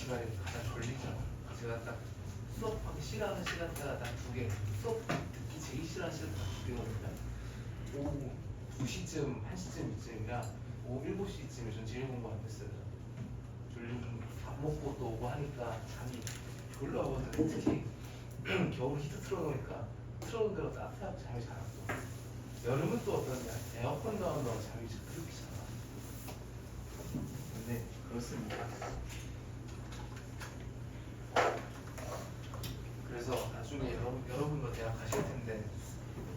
시간이 가장 졸리죠. 제가 딱 수업하기 싫어하는 시간대가 딱 두 개. 수업 듣기 제일 싫어하는 시간대가 두 개거든요. 오후 2시쯤, 1시쯤 이쯤이라 오후 7시쯤에 전 제일 공부 안 됐어요. 졸린 밥 먹고 또 오고 하니까 잠이 졸려 오거든요. 특히 겨울 히트 틀어놓으니까 틀어놓은 대로 따뜻하고 잠이 잘 안 와. 여름은 또 어떠냐? 에어컨 나온다고 잠이 그렇게 잘 와. 근데 그렇습니다. 그래서 나중에 여러분도 대학 가실 텐데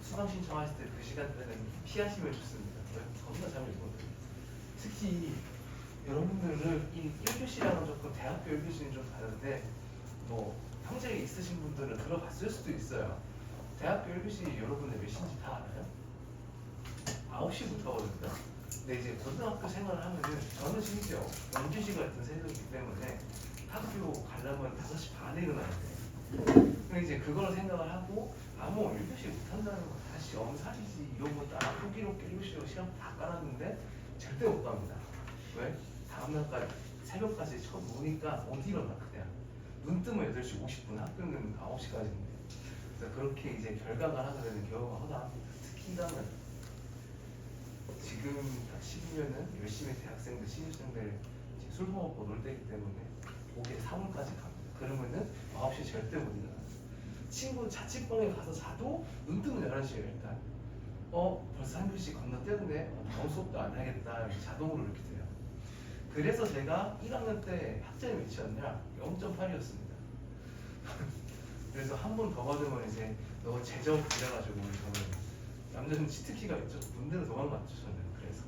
수강 신청하실 때 그 시간대는 피하시면 좋습니다. 겁나 잠이 오거든요. 특히 여러분들은 이 1교시랑은 조금 대학교 1교시는 좀 다른데 뭐 형제 있으신 분들은 들어봤을 수도 있어요. 대학교 1교시 여러분들 몇 시인지 다 알아요? 9시부터거든요. 근데 이제 고등학교 생활을 하면은 저는 심지어 연주시 같은 생각이기 때문에 학교 가려면 5시 반에 일어나야 돼. 근데 이제 그걸 생각을 하고 뭐 1교시 못한다는 거 다시 엄살이지 이런 거 딱 호기롭게 1교시로 시험 다 깔았는데 절대 못 갑니다. 왜? 다음날까지 새벽까지 쳐 놓으니까 못 일어나 그냥. 눈 뜨면 8시 50분 학교는 9시까지인데 그래서 그렇게 이제 결강을 하게 되는 경우가 허다합니다. 특히나는 지금 딱 10이면은 열심히 대학생들, 신입생들 술 먹고 놀 때이기 때문에 오게 3월까지 갑니다. 그러면은 9시 절대 못 일어나요. 친구 자취방에 가서 자도 눈 뜨면 11시에요 일단. 벌써 한 교시 건너뛰었네. 다음 수업도 안 하겠다. 자동으로 이렇게 돼요. 그래서 제가 1학년 때 학점이 몇이었냐? 0.8이었습니다. 그래서 한 번 더 받으면 이제 너 제적 이래가지고 저는 남자는 치트키가 있죠. 군대로 도망갔죠 저는. 그래서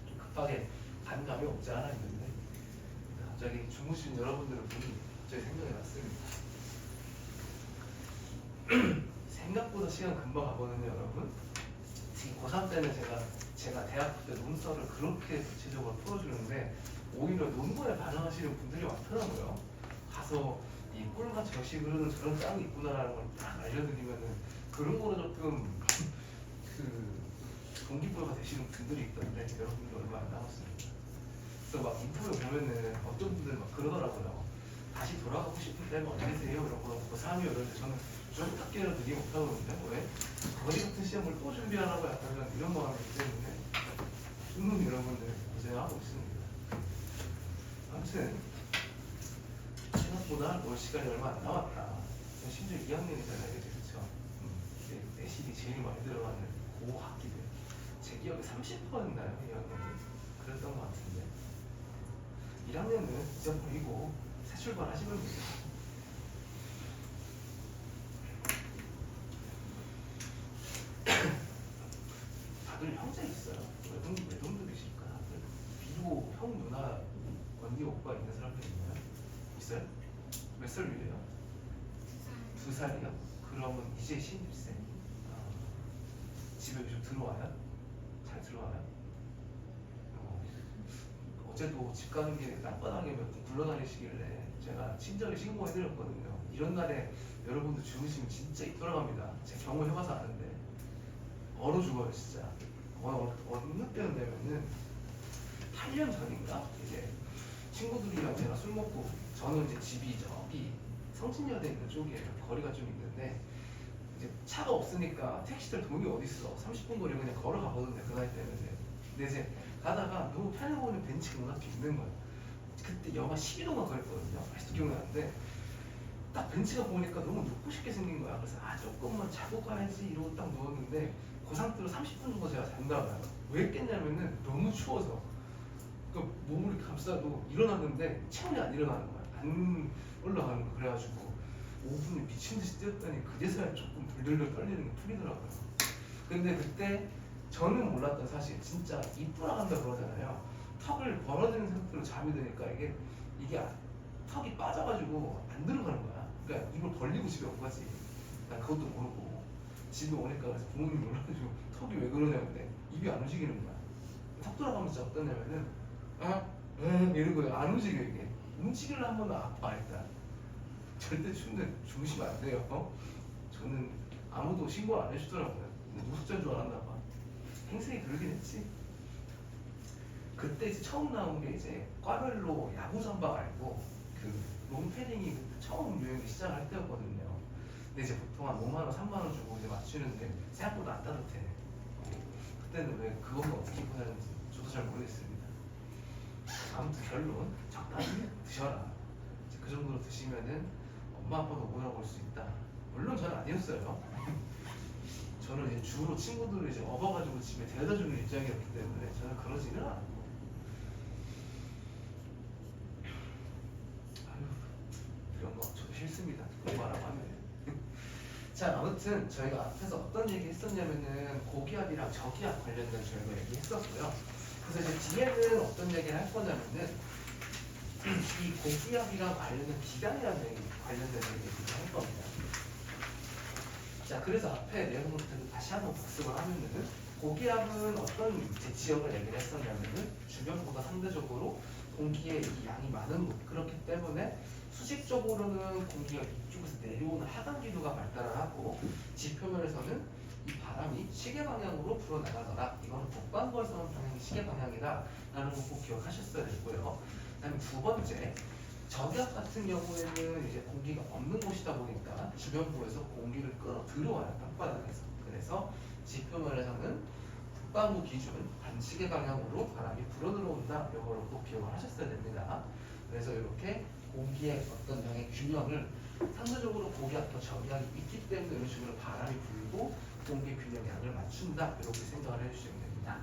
좀 급하게 간 감이 없지 않아 있는데 갑자기 주무신 여러분들을 보니 갑자기 생각이 났습니다. 생각보다 시간 금방 가거든요 여러분. 지금 고3 때는 제가 대학교 때 논설을 그렇게 구체적으로 풀어주는데 오히려 논문에 반응하시는 분들이 많더라고요. 가서 이 꿀과 젖이 흐르는 저런 짱이 있구나라는 걸 딱 알려드리면은 그런 거로 조금 그 동기부여가 되시는 분들이 있던데 여러분들 얼마 안 남았습니다. 그래서 막 인터뷰 보면은 어떤 분들 막 그러더라고요. 다시 돌아가고 싶을 때는 언제세요? 이런 거 고3이요 이럴 때 저는 딱 깨를 되게 못하거든요. 왜? 거지 같은 시험을 또 준비하라고 약간 이런 마음이기 때문에 student 여러분들 고생하고 있습니다. 아무튼 생각보다 올 시간이 얼마 안 남았다. 심지어 2학년이잖아요. 그렇죠? 내실이 제일 많이 들어가는 고학기들. 제 기억에 30%였나요? 2학년이? 그랬던 것 같은데 1학년은 잊어버리고 새 출발하시면 됩니다. 다들 형제 있어요? 외동들이실까? 다들? 비록 형, 누나, 언니, 오빠 있는 사람들 있나요? 있어요? 몇 살 위래요? 2살이요? 그러면 이제 신입생? 집에 좀 들어와요? 잘 들어와요? 어제도 집 가는 길에 땅바닥에 몇 분 굴러다니시길래 제가 친절히 신고해드렸거든요. 이런 날에 여러분들 주무시면 진짜 입 돌아갑니다. 제 경험 해봐서 아는데 얼어 죽어요 진짜. 어느 때였냐면은 8년 전인가 이제 친구들이랑 제가 술 먹고 저는 이제 집이 저기 성신여대 있는 쪽이에요. 거리가 좀 있는데 이제 차가 없으니까 택시들 돈이 어디 있어? 30분 거리 그냥 걸어가거든요. 그 나이 때문에. 근데 이제 가다가 너무 편해 보이는 벤치가 눈앞에 있는 거예요. 그때 영하 12도가 그랬거든요. 아직도 기억나는데 딱 벤치가 보니까 너무 눕고 싶게 생긴 거야. 그래서 조금만 자고 가야지 이러고 딱 누웠는데 그 상태로 30분 정도 제가 잔다고요. 왜 깼냐면은 너무 추워서 그 몸을 이렇게 감싸도 일어났는데 체온이 안 일어나는 거야. 안 올라가는 거. 그래가지고 5분을 미친 듯이 뛰었더니 그제서야 조금 들들들 떨리는 게 풀리더라고요. 근데 그때 저는 몰랐던 사실 진짜 입 돌아간다 그러잖아요. 턱을 벌어지는 상태로 잠이 드니까 이게 턱이 빠져가지고 안 들어가는 거야. 그러니까 입을 벌리고 집에 온 거지. 난 그것도 모르고 집에 오니까 그래서 부모님 놀라가지고 턱이 왜 그러냐는데 입이 안 움직이는 거야. 턱 돌아가면서 어떠냐면은 이런 거예요. 안 움직여 이게. 움직이려 하면 아파 일단. 절대 추운데 주무시면 안 돼요. 저는 아무도 신고 안 해주더라고요. 노숙자인 줄 알았나 봐. 행색이 그러긴 했지. 그때 이제 처음 나온 게 이제 과별로 야구 선박 알고 롱패딩이 처음 유행이 시작할 때였거든요. 근데 이제 보통 한 5만 원, 3만 원 주고 이제 맞추는데 생각보다 안 따뜻해. 그때는 왜 그것만 어떻게 입고 다녔는지 저도 잘 모르겠습니다. 아무튼 결론 적당히 드셔라. 이제 그 정도로 드시면은 엄마 아빠도 오라고 할 수 있다. 물론 저는 아니었어요. 저는 이제 주로 친구들을 이제 업어가지고 집에 데려다 주는 입장이었기 때문에 저는 그러지는 않았고. 아유, 이런 거 저도 싫습니다. 엄마라고 하면. 자, 아무튼 저희가 앞에서 어떤 얘기 했었냐면은 고기압이랑 저기압 관련된 저희가 얘기했었고요. 그래서 이제 뒤에는 어떤 얘기를 할 거냐면은 이 고기압이랑 관련된 기간이라는 관련된 얘기를 할 겁니다. 자, 그래서 앞에 내용을 다시 한번 복습을 하면은 고기압은 어떤 이제 지역을 얘기를 했었냐면은 주변보다 상대적으로 공기의 이 양이 많은 곳, 그렇기 때문에 수직적으로는 공기가 이쪽에서 내려오는 하강 기류가 발달을 하고 지표면에서는 이 바람이 시계 방향으로 불어나가더라. 이거는 북반구에서는 방향이 시계 방향이다 라는 거 꼭 기억하셨어야 되고요. 그다음에 두 번째, 저기압 같은 경우에는 이제 공기가 없는 곳이다 보니까 주변부에서 공기를 끌어 들어와요. 땅바닥에서. 그래서 지표면에서는 북반구 기준 반시계 방향으로 바람이 불어 들어온다. 이거를 꼭 기억을 하셨어야 됩니다. 그래서 이렇게 공기의 어떤 양의 균형을 상대적으로 고기압과 저기압이 있기 때문에 이런 식으로 바람이 불고 공기 균형 양을 맞춘다. 이렇게 생각을 해주시면 됩니다.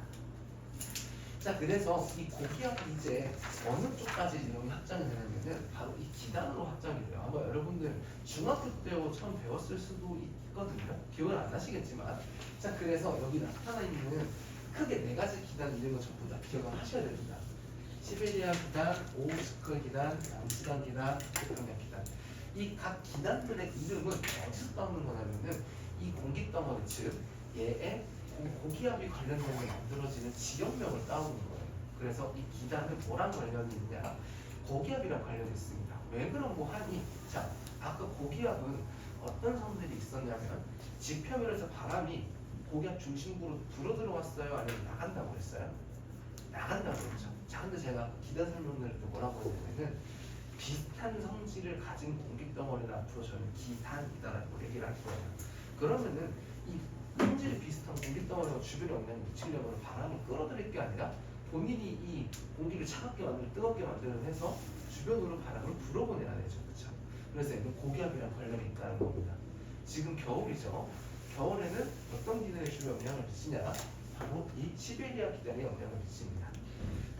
자, 그래서 이 고기압이 이제 어느 쪽까지 내용이 확장이 되냐면은 바로 이 기단으로 확장이 돼요. 아마 여러분들 중학교 때 처음 배웠을 수도 있거든요. 기억은 안 나시겠지만. 자, 그래서 여기 나타나 있는 크게 네 가지 기단 이런 거 전부 다 기억을 하셔야 됩니다. 시베리아 기단, 오호츠크 기단, 남수단 기단, 태평양 기단. 이 각 기단들의 이름은 어디서 따오는 거냐면은 이 공기덩어리, 즉 얘의 고기압이 관련되면 만들어지는 지역명을 따오는 거예요. 그래서 이 기단은 뭐랑 관련이 있냐? 고기압이랑 관련이 있습니다. 왜 그런 거 하니? 자, 아까 고기압은 어떤 성들이 있었냐면 지표면에서 바람이 고기압 중심부로 불어 들어왔어요? 아니면 나간다고 했어요? 나간다고 했죠. 자, 근데 제가 기단 설명을 때 뭐라고 했냐면은 비슷한 성질을 가진 공기덩어리를 앞으로 저는 기단이다라고 얘기를 할 거예요. 그러면은 이 성질이 비슷한 공기덩어리가 주변에 영향을 미치려면 바람을 끌어들일 게 아니라 본인이 이 공기를 차갑게 만들고 뜨겁게 만들어 해서 주변으로 바람을 불어보내야 되죠. 그렇죠? 그래서 얘는 고기압이랑 관련이 있다는 겁니다. 지금 겨울이죠. 겨울에는 어떤 기단에 주로 영향을 미치냐? 바로 이 시베리아 기단에 영향을 미칩니다.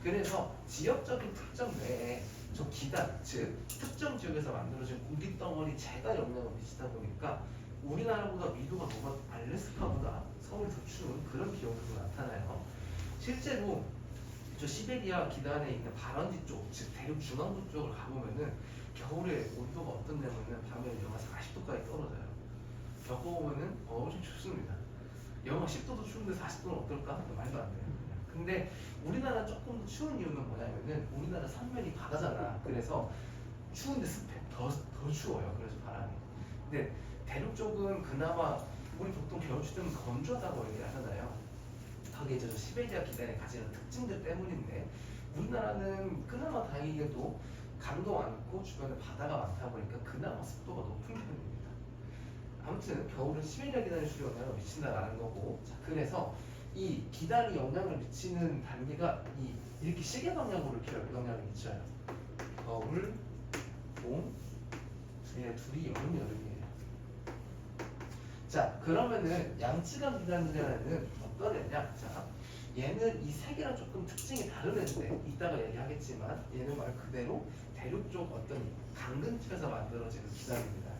그래서 지역적인 특정 내에 저 기단, 즉 특정 지역에서 만들어진 공기덩어리 제가 영향을 미치다 보니까 우리나라보다 미도가 높아 알래스카보다 서울이 더 추운 그런 기온으로 나타나요. 실제로 저 시베리아 기단에 있는 발원지 쪽, 즉 대륙 중앙부 쪽을 가보면은 겨울에 온도가 어떻냐면은 밤에 영하 40도까지 떨어져요. 겪어보면은 좀 춥습니다. 영하 10도도 추운데 40도는 어떨까? 말도 안 돼요. 근데 우리나라 조금 더 추운 이유는 뭐냐면은 우리나라 삼면이 바다잖아. 그래서 추운데 습해. 더 추워요. 그래서 바람이. 근데 대륙 쪽은 그나마 우리 보통 겨울 추위는 건조하다고 얘기하잖아요. 거기에 저 시베리아 기단에 가지는 특징들 때문인데 우리나라는 그나마 다행히도 강도 많고 주변에 바다가 많다 보니까 그나마 습도가 높은 편입니다. 아무튼 겨울은 시베리아 기단에 주로 영향을 미친다라는 거고, 자, 그래서 이 기단이 영향을 미치는 단계가 이렇게 시계 방향으로 이렇게 영향을 미쳐요. 겨울, 봄, 둘이 여름이에요. 자, 그러면은 양치간 기단이라는 어떤 애냐? 자, 얘는 이 세 개랑 조금 특징이 다른 애인데 이따가 얘기하겠지만 얘는 말 그대로 대륙 쪽 어떤 강근처에서 만들어지는 기단입니다.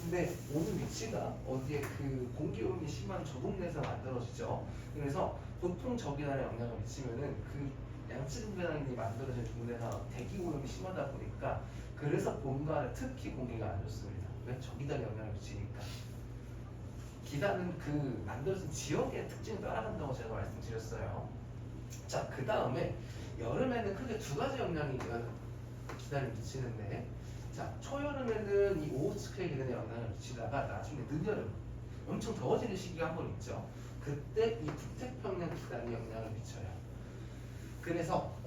근데 오는 위치가 어디에 그 공기오염이 심한 저 동네에서 만들어지죠. 그래서 보통 저 기단에 영향을 미치면은 그 양치간 기단이 만들어진 동네가 대기오염이 심하다 보니까 그래서 봄가을에 특히 공기가 안 좋습니다. 왜? 저 기단에 영향을 미치니까. 기단은 그 만들어진 지역의 특징을 따라간다고 제가 말씀드렸어요. 자, 그 다음에 여름에는 크게 두 가지 영향이 기단에 미치는데, 자, 초여름에는 이 오호츠크의 기단에 영향을 미치다가 나중에 늦여름 엄청 더워지는 시기가 한 번 있죠. 그때 이 북태평양 기단에 영향을 미쳐요. 그래서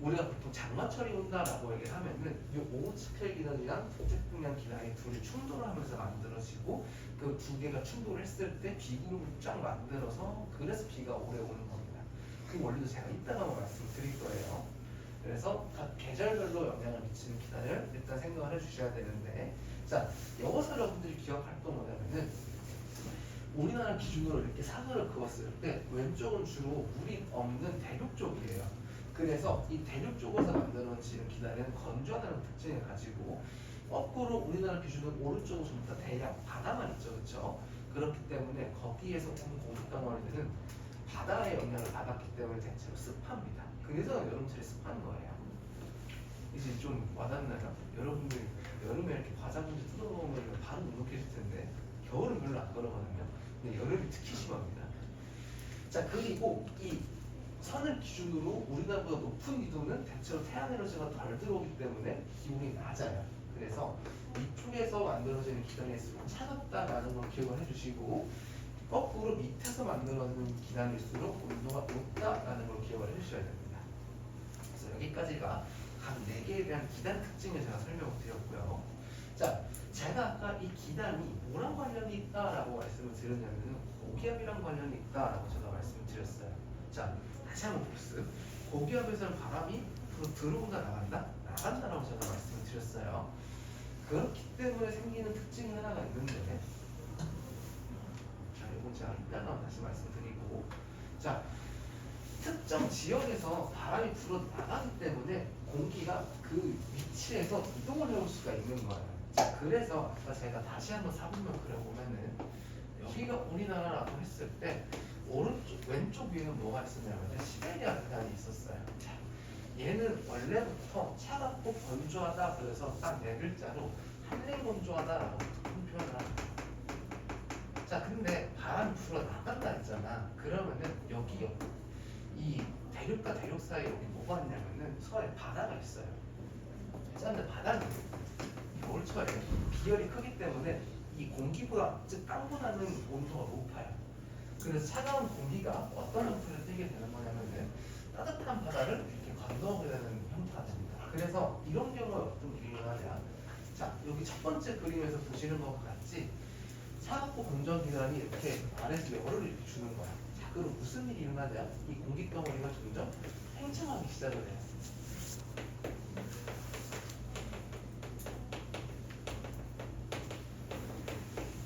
우리가 보통 장마철이 온다라고 얘기를 하면은 이 오후츠켈 기단이랑 북태평양 기단이 둘이 충돌을 하면서 만들어지고 그 두 개가 충돌했을 때 비구름을 쫙 만들어서 그래서 비가 오래 오는 겁니다. 그 원리도 제가 이따가 말씀드릴 거예요. 그래서 각 계절별로 영향을 미치는 기단을 일단 생각을 해주셔야 되는데, 자 여기서 여러분들이 기억할 건 뭐냐면은 우리나라 기준으로 이렇게 사선을 그었을 때 왼쪽은 주로 물이 없는 대륙 쪽이에요. 그래서 이 대륙 쪽에서 만들어지는 기단은 건조하다는 특징을 가지고, 거꾸로 우리나라 기준은 오른쪽은 전부 다 대양 바다만 있죠, 그렇죠? 그렇기 때문에 거기에서 오는 공기 덩어리들은 바다의 영향을 받았기 때문에 대체로 습합니다. 그래서 여름철에 습한 거예요. 이제 좀 와닿나요? 여러분들 여름에 이렇게 과자 문제 뜯어먹으면 바로 눅눅해질 텐데 겨울은 별로 안 그러거든요. 근데 여름이 특히 심합니다. 자, 그리고 이 선을 기준으로 우리나라보다 높은 기도는 대체로 태양 에너지가 덜 들어오기 때문에 기온이 낮아요. 그래서 이쪽에서 만들어지는 기단일수록 차갑다라는 걸 기억을 해주시고, 거꾸로 밑에서 만들어지는 기단일수록 온도가 높다라는 걸 기억을 해주셔야 됩니다. 그래서 여기까지가 각 4개에 대한 기단 특징을 제가 설명을 드렸고요. 자, 제가 아까 이 기단이 뭐랑 관련이 있다라고 말씀을 드렸냐면은 고기압이랑 관련이 있다라고 제가 말씀을 드렸어요. 자, 다시 한번 복습. 고기압에서는 바람이 들어온다 나간다? 나간다라고 제가 말씀을 드렸어요. 그렇기 때문에 생기는 특징이 하나가 있는데, 자, 이건 제가 이따가 다시 말씀드리고, 자, 특정 지역에서 바람이 불어 나가기 때문에 공기가 그 위치에서 이동을 해올 수가 있는 거예요. 자, 그래서 아까 제가 다시 한번 사분면 그려보면은 여기가 우리나라라고 했을 때 오른쪽 왼쪽 위에는 뭐가 있었냐면 시베리아 기단이 있었어요. 자, 얘는 원래부터 차갑고 건조하다, 그래서 딱 4글자로 한랭건조하다라고 표현을 합니다. 자, 근데 바람이 불어 나간다 했잖아. 그러면은 여기 이 대륙과 대륙 사이에 여기 뭐가 있냐면은 서해 바다가 있어요. 그런데 바다는 겨울철에 비열이 크기 때문에 이 공기보다, 즉 땅보다는 온도가 높아요. 그래서 차가운 공기가 어떤 형태로 띄게 되는 거냐면은 따뜻한 바다를 이렇게 건너오게 되는 형태가 됩니다. 그래서 이런 경우에 어떤 일이 일어나냐? 자, 여기 첫 번째 그림에서 보시는 것과 같이 차갑고 건조한 기관이 이렇게 아래에서 열을 이렇게 주는 거야. 자, 그럼 무슨 일이 일어나냐? 이 공기 덩어리가 점점 팽창하기 시작을 해요.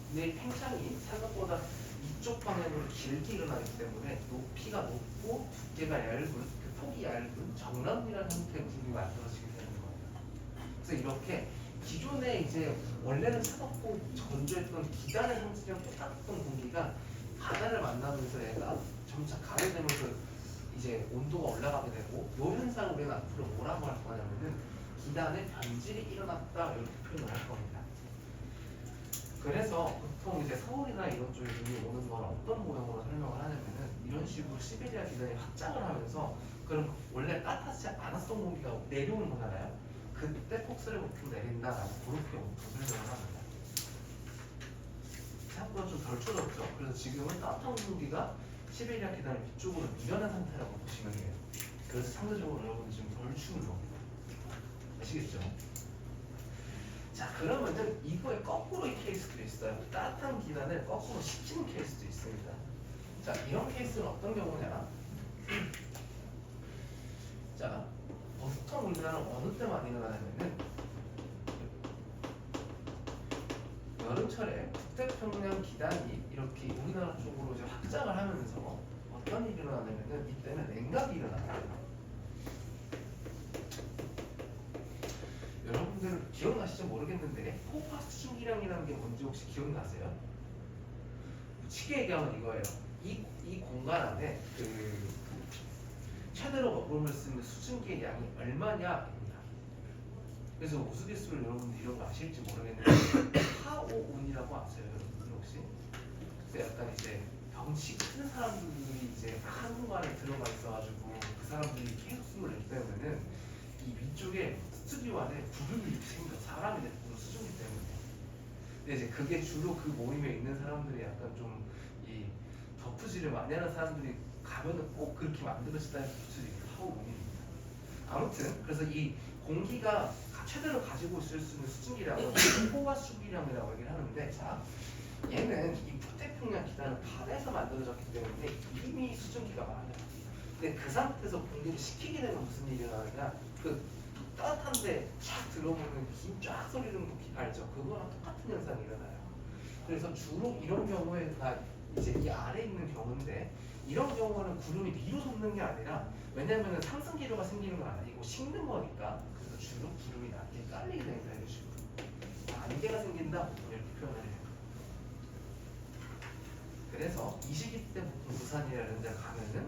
근데 이 팽창이 생각보다 이쪽 방향으로 길게 일어나기 때문에 높이가 높고 두께가 얇은, 그 폭이 얇은 정람이라는 형태의 구름이 만들어지게 되는 거예요. 그래서 이렇게 기존에 이제 원래는 차갑고 건조했던 기단의 형태랑 똑같던 공기가 바다를 만나면서 얘가 점차 가열되면서 이제 온도가 올라가게 되고, 이 현상을 우리는 앞으로 뭐라고 할 거냐면은 기단의 변질이 일어났다, 이렇게 표현을 할 겁니다. 그래서 보통 이제 서울이나 이런 쪽에 눈이 오는 건 어떤 모형으로 설명을 하냐면은 이런 식으로 시베리아 기단이 확장을 하면서, 그럼 원래 따뜻하지 않았던 공기가 내려오는 거잖아요. 그때 폭설이 보통 내린다라고 그렇게 설명을 합니다. 생각보다 좀 덜 추워졌죠. 그래서 지금은 따뜻한 공기가 시베리아 기단을 위쪽으로 밀어낸 상태라고 보시면 돼요. 그래서 상대적으로 여러분 지금 덜 추운 겁니다. 아시겠죠? 자, 그러면은 이거의 거꾸로의 케이스도 있어요. 따뜻한 기단을 거꾸로 식히는 케이스도 있습니다. 자, 이런 케이스는 어떤 경우냐? 자, 보통 우리나라는 어느 때 많이 일어나냐면은 여름철에 북태평양 기단이 이렇게 우리나라 쪽으로 이제 확장을 하면서 어떤 일이 일어나냐면은 이때는 냉각이 일어나요. 여러분들 기억나실지 모르겠는데 포파스트 신기량이라는 게 뭔지 혹시 기억나세요? 쉽게 얘기하면 이거예요. 이 공간 안에 그 최대로 머금을 수 있는 수증기의 양이 얼마냐입니다. 그래서 우스갯소리를 여러분들 이런 거 아실지 모르겠는데 하오온이라고 아세요, 여러분들 혹시? 그래서 약간 이제 덩치 큰 사람들이 이제 한 공간에 들어가 있어가지고 그 사람들이 계속 숨을 낼 때면은 이 위쪽에 스튜디오 안에 구름이 이렇게 생겨, 사람이 내뿜는 수증기 때문에. 근데 이제 그게 주로 그 모임에 있는 사람들이 약간 좀 이 덕후질을 많이 하는 사람들이 가면은 꼭 그렇게 만들어진다는 기술이 하오온입니다. 아무튼 그래서 이 공기가 최대로 가지고 있을 수 있는 수증기량은 포화 수기량이라고 얘기를 하는데, 자 얘는 이 북태평양 기단은 바다에서 만들어졌기 때문에 이미 수증기가 많아요. 근데 그 상태에서 공기를 식히게 되면 무슨 일이 일어나느냐, 그 따뜻한데 쫙 들어오는 긴 쫙 소리는 알죠? 그거랑 똑같은 현상이 일어나요. 그래서 주로 이런 경우에가 이제 이 아래에 있는 경우인데, 이런 경우는 구름이 위로 솟는 게 아니라, 왜냐면은 상승 기류가 생기는 건 아니고 식는 거니까, 그래서 주로 구름이 낮게 깔리게 됩니다. 이런 식으로 안개가 생긴다 이렇게 표현을 해요. 그래서 이 시기 때 보통 부산이라는 데 가면은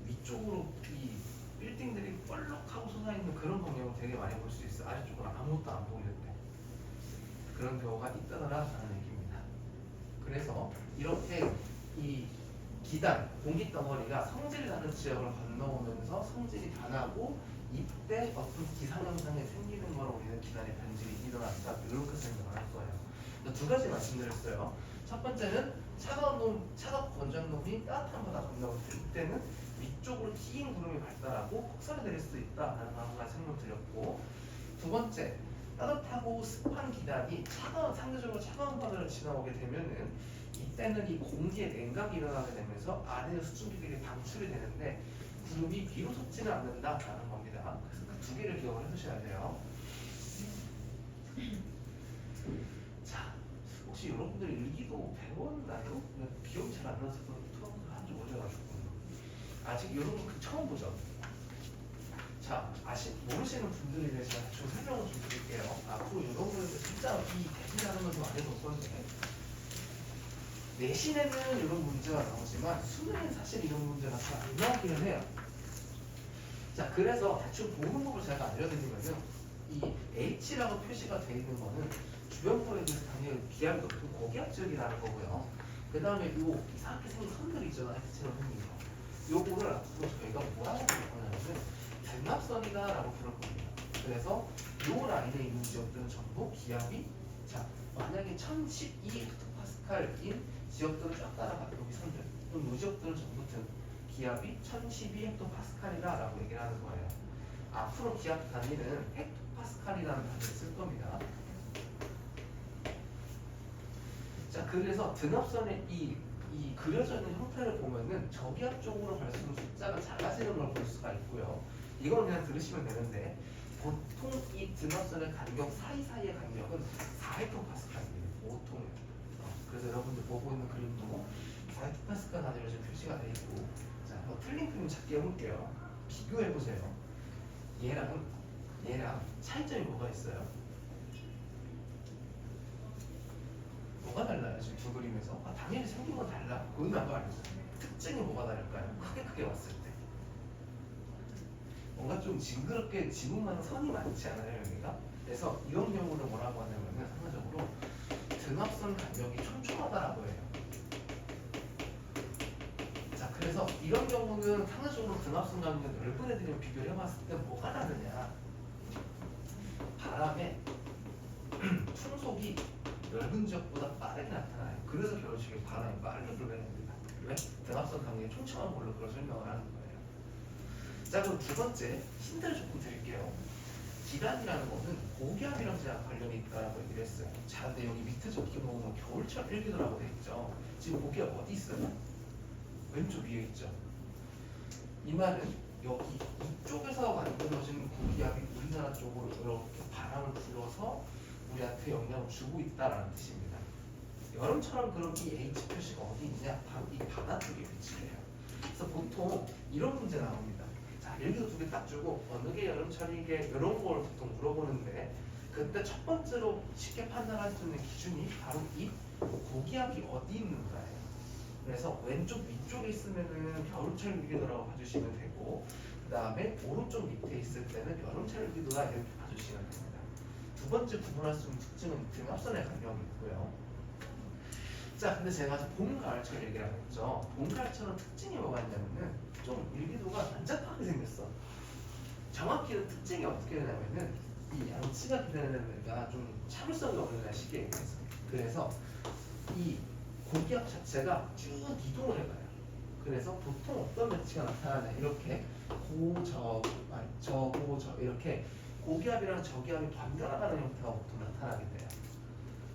위쪽으로 이 빌딩들이 뻘럭하고 솟아있는 그런 광경을 되게 많이 볼 수 있어요. 아래쪽으로 아무것도 안 보이는데 그런 경우가 있다라는 얘기입니다. 그래서 이렇게 이 기단, 공기 덩어리가 성질이 나는 지역을 건너오면서 성질이 변하고 이때 어떤 기상현상이 생기는 걸 우리는 기단의 변질이 일어난다, 이렇게 생각을 할 거예요. 두 가지 말씀드렸어요. 첫 번째는 차가운 건조한 놈이 따뜻한 바다 건너올 때, 이때는 위쪽으로 긴 구름이 발달하고 폭설이 내릴 수도 있다라는 한 가지 설명드렸고, 두 번째, 따뜻하고 습한 기단이 상대적으로 차가운 바다를 지나오게 되면은 이때는 이 공기에 냉각이 일어나게 되면서 아래의 수증기들이 방출이 되는데 구름이 위로 솟지는 않는다라는 겁니다. 그래서 그 두 개를 기억을 해두셔야 돼요. 자, 혹시 여러분들이 일기도 배웠나요? 기억이 잘 안 나서 토론을 한지 오래가지고 아직 여러분 처음 보죠? 자, 모르시는 분들에 대해서 좀 설명을 좀 드릴게요. 앞으로 여러분들 진짜 이 대신하면서 많이 볼 건데, 내신에는 이런 문제가 나오지만 수능에는 사실 이런 문제가 잘 안 나오기는 해요. 자, 그래서 대충 보는 법을 제가 알려드리면은, 이 H라고 표시가 되어 있는 거는 주변권에 비해서 당연히 기압이 높은 고기압 지역이라는 거고요. 그 다음에 요 이상하게 생긴 선들이 있잖아요. H처럼 생긴 거. 요거를 앞으로 저희가 뭐라고 부를 거냐면 등압선이다라고 부를 겁니다. 그래서 요 라인에 있는 지역들은 전부 기압이, 자 만약에 1012헥토파스칼인 지역들을 쫙 따라가 여기 선들, 그럼 이 지역들은 전부 기압이 1012헥토파스칼이다라고 얘기를 하는 거예요. 앞으로 기압 단위는 헥토파스칼이라는 단위를 쓸 겁니다. 자, 그래서 등압선의 이 그려져 있는 형태를 보면은 저기압 쪽으로 갈수록 숫자가 작아지는 걸 볼 수가 있고요. 이건 그냥 들으시면 되는데, 보통 이 등압선의 간격 사이사이의 간격은 4헥토파스칼입니다. 보통. 그래서 여러분들 보고 있는 그림도 4헥토파스칼 단위로 지금 표시가 되어 있고, 자, 틀린 그림 찾기 해볼게요. 비교해 보세요. 얘랑 차이점이 뭐가 있어요? 뭐가 달라요? 지금 두 그림에서? 당연히 생긴 건 달라. 그건 나도 알죠. 특징이 뭐가 다를까요? 크게 봤을 때 뭔가 좀 징그럽게 지붕만 선이 많지 않아요, 여기가? 그래서 이런 경우는 뭐라고 하냐면은 상대적으로 등압선 간격이 촘촘하다라고 해요. 자, 그래서 이런 경우는 상대적으로 등압선 간격이 넓은 애들이랑 비교를 해봤을 때 뭐가 다르냐? 바람의 충속이 넓은 지역보다 빠르게 나타나요. 그래서 결혼식에 바람이 빠르게 불어야 됩니다. 왜? 등압선 간격이 촘촘한 걸로 그런 설명을 하는 거예요. 자, 그럼 두 번째 힌트를 조금 드릴게요. 기단이라는 거는 고기압이랑 제가 관련이 있다라고 얘기를 했어요. 자, 근데 여기 밑에 적힌 거 보면 겨울철 일기도라고 돼 있죠. 지금 고기압 어디 있어요? 왼쪽 위에 있죠. 이 말은 여기 이쪽에서 만들어진 고기압이 우리나라 쪽으로 이렇게 바람을 불어서 우리한테 영향을 주고 있다라는 뜻입니다. 여름처럼 그럼 이 H 표시가 어디 있냐? 바로 이 바다 쪽에 위치해요. 그래서 보통 이런 문제 나옵니다. 자, 일기도 두 개 딱 주고 어느 게 여름철이게 이런 걸 보통 물어보는데, 그때 첫 번째로 쉽게 판단할 수 있는 기준이 바로 이 고기압이 어디 있는가예요. 그래서 왼쪽 위쪽에 있으면은 겨울철 일기도라고 봐주시면 되고, 그 다음에 오른쪽 밑에 있을 때는 여름철 일기도다 이렇게 봐주시면 됩니다. 두 번째 구분할 수 있는 특징은 등압선의 간격이 있고요. 자, 근데 제가 봄, 가을철 얘기를 했죠. 봄, 가을철은 특징이 뭐가 있냐면은 좀 일기도가 난잡하게 생겼어. 정확히는 특징이 어떻게 되냐면은 이 양치가 기다리는 애가 좀 참을성이 없는 날씨에 의해서, 그래서 이 고기압 자체가 쭉 이동을 해가요. 그래서 보통 어떤 매치가 나타나냐, 이렇게 저고 이렇게 고기압이랑 저기압이 번갈아가는 형태가 보통 나타나게 돼요.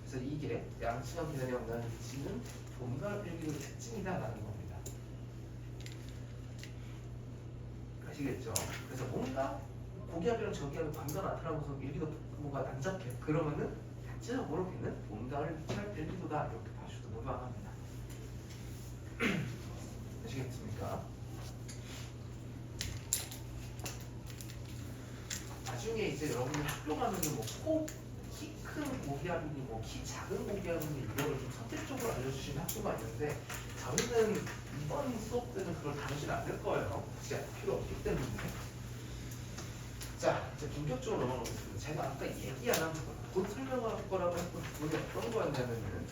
그래서 이게 양측간 기단에 영향을 미치는 봄가을 일기의 특징이다라는 겁니다. 아시겠죠? 그래서 뭔가 고기압이랑 저기압이 번갈아 나타나면서 일기도 뭔가 난잡해. 그러면은 대체적으로 걔는 봄가을 일기도다 이렇게 봐주셔도 무방합니다. 아시겠습니까? 나중에 이제 여러분이 학교 가면은 키 큰 고기압이니 키 작은 고기압이니 이거를 좀 선택적으로 알려주시는 학교가 있는데 저희는 이번 수업 때는 그걸 다루진 않을 거예요. 진짜 필요 없기 때문에. 자, 이제 본격적으로 넘어가겠습니다. 제가 아까 얘기 안 한 곧 설명할 거라고 했던 부분이 어떤 거였냐면은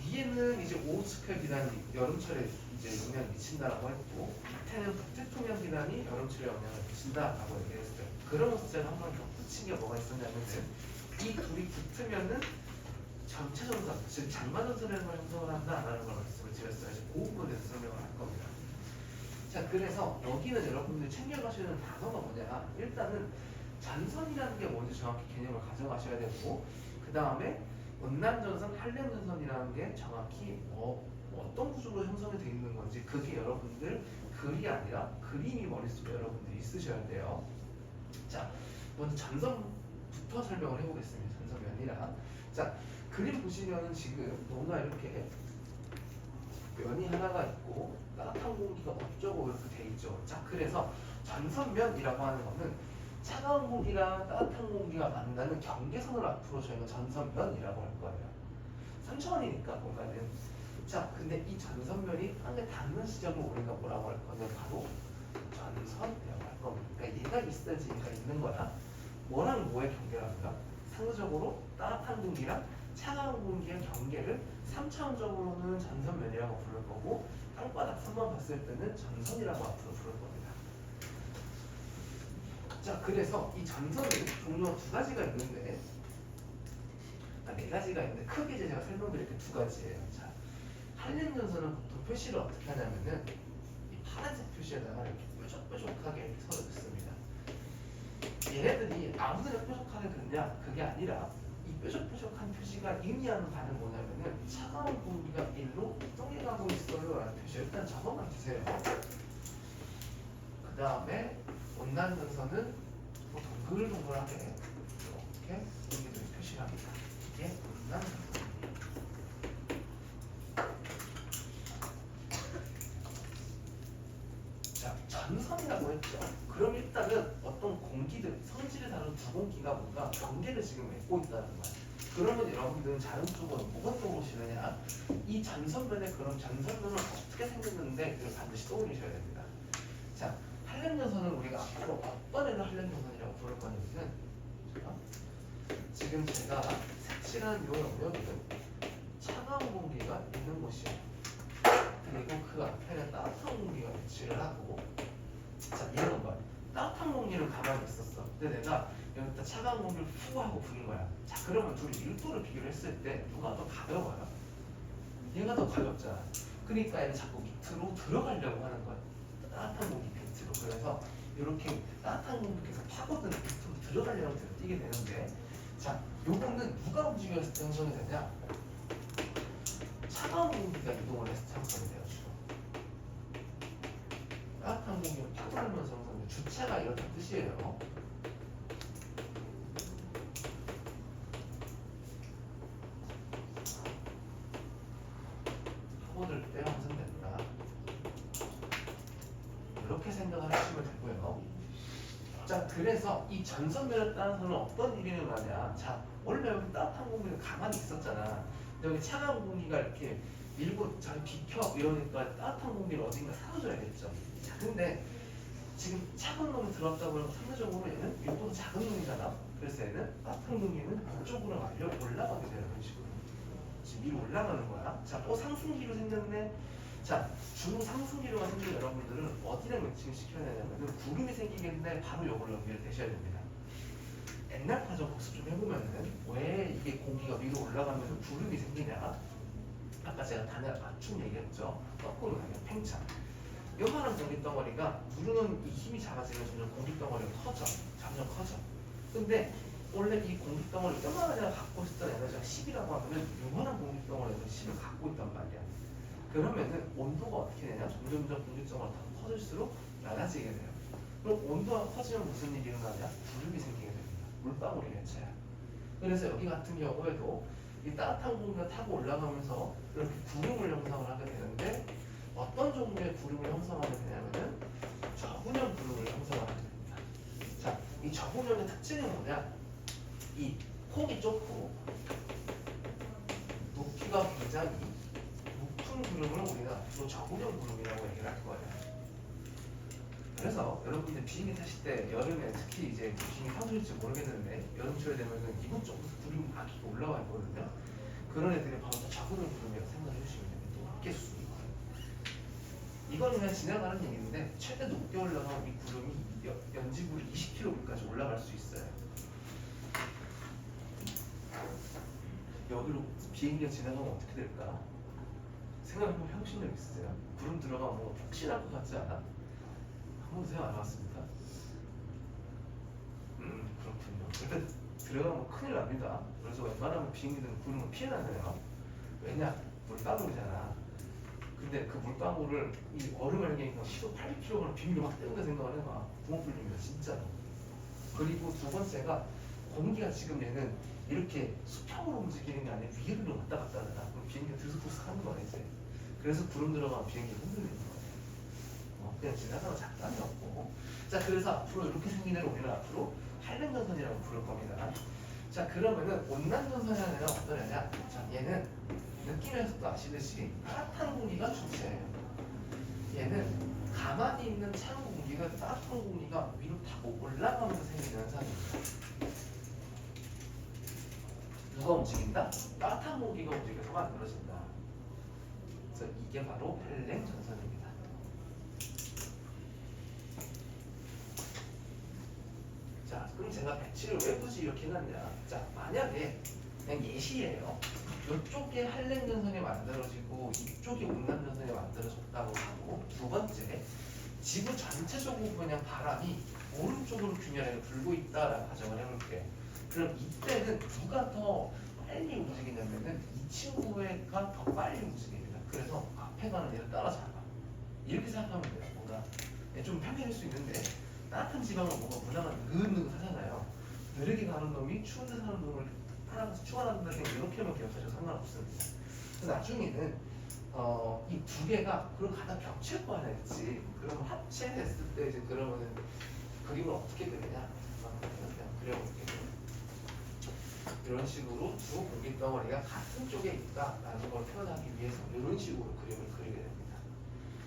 위에는 이제 오후스퀘어 기단이 여름철에 이제 영향을 미친다라고 했고 밑에는 북태평양 기단이 여름철에 영향을 미친다라고 얘기했어요. 그러면서 제가 한번 덧붙인 게 뭐가 있었냐면은 이 둘이 붙으면은 전체 전선, 즉 장마 전선이라는 걸 형성을 한다라는 걸 말씀을 드렸어요. 이제 그 부분에 대해서 설명을 할 겁니다. 자, 그래서 여기는 여러분들이 챙겨가시는 단어가 뭐냐? 일단은 전선이라는 게 뭔지 정확히 개념을 가져가셔야 되고, 그 다음에 원남전선, 한렘전선이라는 게 정확히 어떤 구조로 형성이 되어 있는 건지 그게 여러분들 글이 아니라 그림이 머릿속에 여러분들이 있으셔야 돼요. 자, 먼저 전선부터 설명을 해보겠습니다. 전선면이랑. 자, 그림 보시면은 지금 뭔가 이렇게 면이 하나가 있고 따뜻한 공기가 어쩌고 이렇게 돼 있죠. 자, 그래서 전선면이라고 하는 거는 차가운 공기랑 따뜻한 공기가 만나는 경계선을 앞으로 저희가 전선면이라고 할 거예요. 3차원이니까 공간은. 자, 근데 이 전선면이 땅에 닿는 시점을 우리가 뭐라고 할 거냐? 바로 전선이라고 할 겁니다. 그러니까 얘가 있어야지 얘가 있는 거야. 뭐랑 뭐의 경계랍니까? 상대적으로 따뜻한 공기랑 차가운 공기의 경계를 3차원적으로는 전선면이라고 부를 거고 땅바닥 선만 봤을 때는 전선이라고 앞으로 부를 겁니다. 자, 그래서 이 전선은 종류가 두 가지가 있는데 네 가지가 있는데 크게 제가 설명드릴 게 두 가지예요. 자, 한림전선은 보통 표시를 어떻게 하냐면은 이 파란색 표시에다가 이렇게 뾰족뾰족하게 이렇게 서로 넣습니다. 얘네들이 아무데나 뾰족하게 긋냐? 그게 아니라 이 뾰족뾰족한 표시가 의미하는 바는 뭐냐면은 차가운 공기가 일로 이동해 가고 있어요 라는 표시 일단 적어만 주세요. 그 다음에 온난전선은 보통 동글동글하게 이렇게 공기들이 표시를 합니다. 이게 온난전선. 자, 전선이라고 했죠. 그럼 일단은 어떤 공기들, 성질을 다룬 두 공기가 뭔가 경계를 지금 맺고 있다는 거야. 그러면 여러분들은 자연적으로 뭐가 떠오르시느냐? 이 전선면에 그럼 전선면은 어떻게 생겼는데 이걸 반드시 떠올리셔야 됩니다. 자, 한렘전선은 우리가 앞으로 어떤 애를 한렘전선이라고 부를 거냐면은 지금 제가 색칠한 요 영역은 차가운 공기가 있는 곳이에요. 그리고 그 앞에는 따뜻한 공기가 위치를 하고, 자, 이런 거야. 따뜻한 공기는 가만히 있었어. 근데 내가 여기다 차가운 공기를 후 하고 부린 거야. 자, 그러면 둘이 1도를 비교를 했을 때 누가 더 가벼워요? 얘가 더 가볍잖아. 그러니까 얘는 자꾸 밑으로 들어가려고 하는 거야. 따뜻한 공기 밑으로. 그래서 이렇게 따뜻한 공기에서 파고드는 밑으로 들어가려고 뛰게 되는데, 자, 요거는 누가 움직였을 때 형성이 되냐? 차가운 공기가 이동을 했을 때 형성이 돼요. 주로. 따뜻한 공기를 파고들면서 형성돼. 주체가 이렇게 뜻이에요. 파고들 때 형성된다. 이렇게 생각을 하시면 되고요. 자, 그래서 이 전선면에 따라서는 어떤 일이 일어나냐? 자, 원래 여기 따뜻한 공기가 가만히 있었잖아. 여기 차가운 공기가 이렇게 밀고 잘 비켜 이러니까 따뜻한 공기를 어딘가 사라져야겠죠. 자, 근데 지금 차가운 놈이 들어왔다고 하면 상대적으로 얘는 밀도가 작은 놈이잖아. 그래서 얘는 따뜻한 공기는 이쪽으로 말려 올라가게 되는 식으로 지금 위로 올라가는 거야. 자, 또 상승기로 생겼네. 자, 중상승기로가 생긴 여러분들은 어디를 매칭 시켜야 되냐면 구름이 생기겠네. 바로 이걸 연결 되셔야 됩니다. 옛날 과정 복습 좀 해보면은 왜 이게 공기가 위로 올라가면 구름이 생기냐? 아까 제가 단에 맞춤 얘기했죠. 거꾸로 가면 팽창. 요만한 공기 덩어리가 누르는 이 힘이 작아지면 점점 공기 덩어리가 커져. 점점 커져. 근데 원래 이 공기 덩어리 요만한 애가 갖고 있었던 에너지가 10이라고 하면 요만한 공기 덩어리가 10을 갖고 있단 말이야. 그러면은 온도가 어떻게 되냐? 점점점 공기 덩어리가 더 커질수록 낮아지게 돼요. 그럼 온도가 커지면 무슨 일이 일어나냐? 구름이 생기게 됩니다. 물방울이 개체야. 그래서 여기 같은 경우에도 이 따뜻한 공기가 타고 올라가면서 이렇게 구름을 형성을 하게 되는데 어떤 종류의 구름을 형성하게 되냐면은 저분열 구름을 형성하게 됩니다. 자, 이 저분열의 특징이 뭐냐? 이 폭이 좁고 높이가 굉장히 높은 구름을 우리가 주로 저분열 구름이라고 얘기를 할 거예요. 그래서 여러분들 비행기 타실 때 여름에 특히 이제 비행기 타실지 모르겠는데 여름철에 되면은 이곳 쪽부터 구름이 막 올라와 있거든요. 그런 애들이 바로 저분열 구름이라고 생각해 주시면 됩니다. 높게 수. 이거는 그냥 지나가는 얘기인데 최대 높게 올라가면 이 구름이 연지불이 20km까지 올라갈 수 있어요. 여기로 비행기가 지나가면 어떻게 될까? 생각해보면 해보신 적 있으세요? 구름 들어가면 뭐 폭신할 것 같지 않아? 한 번도 생각 안 해봤습니까? 그렇군요. 일단 들어가면 큰일 납니다. 그래서 웬만하면 비행기들은 구름을 피해다녀요. 왜냐? 물방울이잖아. 근데 그 물방울을 이 얼음을 그냥 시속 80km를 비밀로 막 때운다 생각을 해봐. 구멍 뚫립니다 진짜로. 그리고 두 번째가 공기가 지금 얘는 이렇게 수평으로 움직이는 게 아니라 위로 왔다 갔다 하잖아. 그럼 비행기가 들썩들썩 하는 거야 이제. 그래서 구름 들어가면 비행기가 흔들리는 거예요. 그냥 지나가면 장난이 없고. 자, 그래서 앞으로 이렇게 생긴 애를 우리는 앞으로 한랭전선이라고 부를 겁니다. 자, 그러면은 온난전선이라는 애는 어떤 애냐? 자, 얘는 느낌에서도 아시듯이 따뜻한 공기가 주체예요. 얘는 가만히 있는 찬 공기가 따뜻한 공기가 위로 타고 올라가면서 생기는 현상입니다. 누가 움직인다? 따뜻한 공기가 움직여서 만들어진다. 그래서 이게 바로 헬렌 전선입니다. 자, 그럼 제가 배치를 왜 굳이 이렇게 해놨냐? 자, 만약에 그냥 예시예요. 이쪽에 한랭 전선이 만들어지고 이쪽이 온난 전선이 만들어졌다고 하고, 두 번째, 지구 전체적으로 그냥 바람이 오른쪽으로 균열해서 불고 있다라고 가정을 해볼게요. 그럼 이때는 누가 더 빨리 움직이냐면은 이 친구가 더 빨리 움직입니다. 그래서 앞에 가는 얘를 따라잡아. 이렇게 생각하면 돼요. 뭔가 좀 편해질 수 있는데 따뜻한 지방은 뭔가 문화가 느긋느긋하잖아요. 느리게 가는 놈이 추운 데 사는 놈을 따라가서 추월한다 이렇게만 기억하셔도 상관없습니다. 나중에는 이 두 개가 그럼 가다 겹칠 거 아니겠지. 그럼 합체됐을 때 이제 그러면은 그림은 어떻게 그리냐? 그냥 그려볼게요. 이런 식으로 두 공기 덩어리가 같은 쪽에 있다라는 걸 표현하기 위해서 이런 식으로 그림을 그리게 됩니다.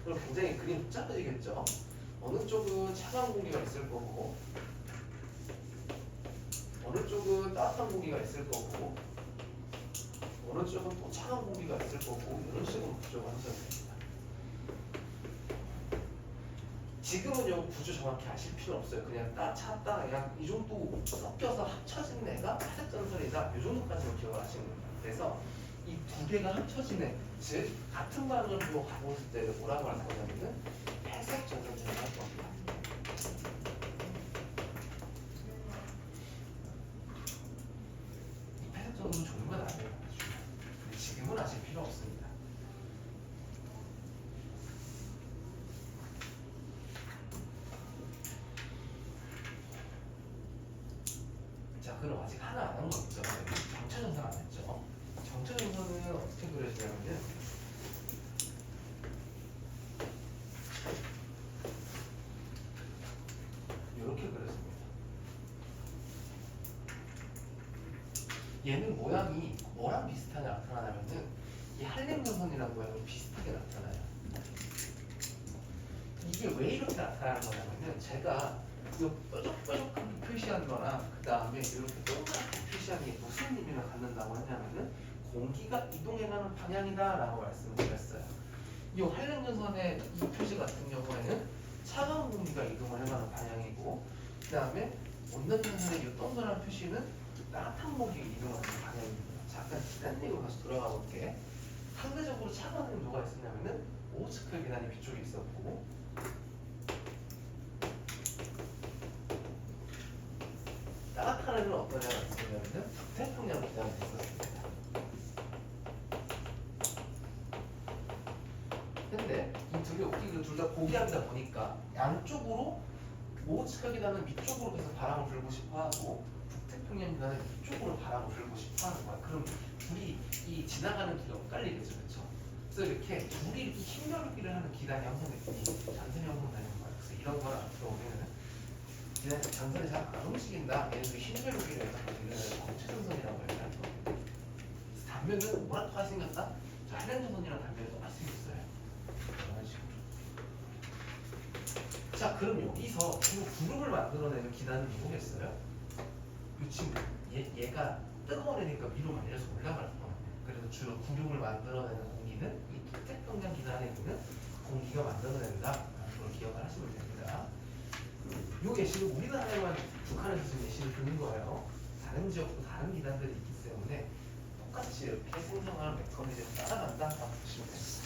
그럼 굉장히 그림이 복잡해지겠죠? 어느 쪽은 차가운 공기가 있을 거고, 어느 쪽은 따뜻한 공기가 있을 거고, 어느 쪽은 또 차가운 공기가 있을 거고, 이런 식으로 구조가 형성됩니다. 지금은 요 구조 정확히 아실 필요 없어요. 그냥 찼다 그냥 이 정도 섞여서 합쳐진 애가 회색 전선이다. 이 정도까지만 기억을 하시면 됩니다. 그래서 이 두 개가 합쳐진 애, 즉 같은 반응을 보고 가보실 때 뭐라고 할 거냐면은 회색 전선이라고 할 겁니다. 이 회색 전선은 종류가 나뉘어요. 지금은 아실 필요 없습니다. 자, 그럼 아직 하나 안 한 거 있죠? 정체전선 안 했죠? 정체전선은 어떻게 그려지냐면은 이렇게 그려집니다. 얘는 모양이 뭐랑 비슷하게 나타나냐면은 이 한랭전선이라는 모양이 비슷하게 나타나요. 이게 왜 이렇게 나타나는 거냐면은 제가 이 뾰족뾰족하게 표시한 거랑 그 다음에 이렇게 동그랗게 표시한 게 무슨 의미를 갖는다고 하냐면은 공기가 이동해가는 방향이다 라고 말씀을 드렸어요. 이 한랭전선의 이 표시 같은 경우에는 차가운 공기가 이동을 해가는 방향이고, 그 다음에 온난전선의 이 동그란 표시는 따뜻한 공기가 이동하는 방향입니다. 잠깐 지난 얘기로 다시 돌아가 볼게. 상대적으로 차가운 건 누가 있었냐면은 오스클 계단이 위쪽에 있었고, 따뜻한 애는 어떤 애가 있었냐면은 북태평양 기단이 있었습니다. 근데 이 둘이 웃기고 둘 다 고기압이다 보니까 양쪽으로 오호츠카 기단은 위쪽으로 계속 바람을 불고 싶어하고 북태평양 기단은 위쪽으로 바람을 불고 싶어하는 거야. 그럼 둘이 이 지나가는 길이 엇갈리겠죠, 그렇죠? 그래서 이렇게 둘이 이렇게 힘겨루기를 하는 기단이 항상 이 전선이 항상 되는 거야. 그래서 이런 걸 앞으로 우리는 기단이 전선이 잘 안 움직인다. 얘네들이 힘겨루기를 해서 우리는 거체전선이라고 얘기하는 거예요. 단면은 뭐랑 똑같이 생겼다? 저 한량전선이랑 단면이 똑같이 생겼어요. 이런 식으로. 자, 그럼 여기서 지금 구름을 만들어내는 기단은 누구겠어요? 이 친구. 얘가 뜨거워지니까 위로 말려서 올라갈 거예요. 그래서 주로 구름을 만들어내는 공기는 이 북태평양 기단에 있는 공기가 만들어낸다. 그걸 기억을 하시면 됩니다. 요게 지금 우리나라에만 북한에서 지금 예시를 드는 거예요. 다른 지역도 다른 기단들이 있기 때문에 똑같이 이렇게 생성하는 메커니즘을 따라간다라고 보시면 됩니다.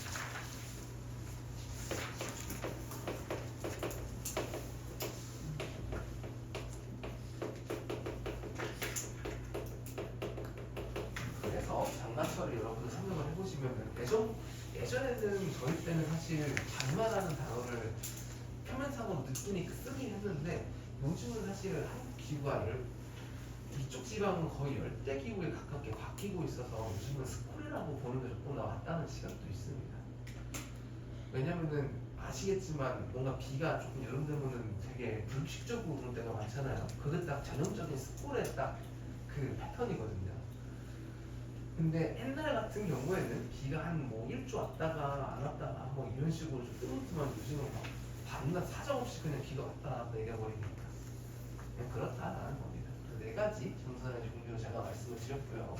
그래서 장난처럼 여러분들 생각을 해보시면 예전에는 저희 때는 사실 장마라는 단어를 표면상으로 느끼니까 쓰긴 했는데 요즘은 사실 한국 기후가 이쪽 지방은 거의 열대 기후에 가깝게 바뀌고 있어서 요즘은 스콜이라고 보는 게 조금 나왔다는 시각도 있습니다. 왜냐면은 아시겠지만 뭔가 비가 조금 여름 되면은 되게 불규칙적으로 오는 때가 많잖아요. 그게 딱 전형적인 스콜의 딱 그 패턴이거든요. 근데 옛날 같은 경우에는 비가 한 뭐 1주 왔다가 안 왔다가 뭐 이런 식으로 좀 뜨문뜨문 요즘은 막 밤낮 사정없이 그냥 비가 왔다 갔다 내려버리니까 그냥 그렇다라는 겁니다. 그 네 가지 전선의 종류를 제가 말씀을 드렸고요.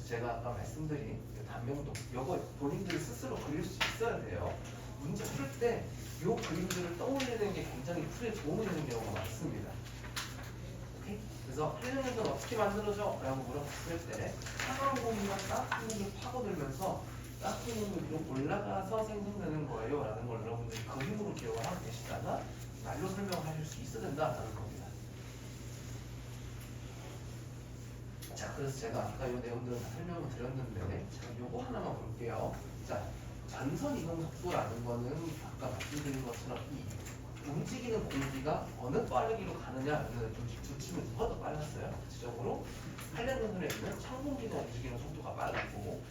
제가 아까 말씀드린 단면도 이거 본인들이 스스로 그릴 수 있어야 돼요. 문제 풀 때 이 그림들을 떠올리는 게 굉장히 풀이에 도움이 되는 경우가 많습니다. 오케이? 그래서 한량전선 어떻게 만들어져? 라고 물어봤을 때 차가운 공기가 따뜻한 공기를 파고들면서 따뜻한 공기 위로 올라가서 생성되는 거예요 라는 걸 여러분들이 그림으로 기억을 하고 계시다가 말로 설명하실 수 있어야 된다는 겁니다. 자, 그래서 제가 아까 이 내용들을 다 설명을 드렸는데 자, 요거 하나만 볼게요. 자, 전선 이동 속도라는 거는 아까 말씀드린 것처럼 이 움직이는 공기가 어느 빠르기로 가느냐는 두 치면 누가 더 빨랐어요? 구체적으로 한량전선에 있는 찬 공기가 움직이는 속도가 빨랐고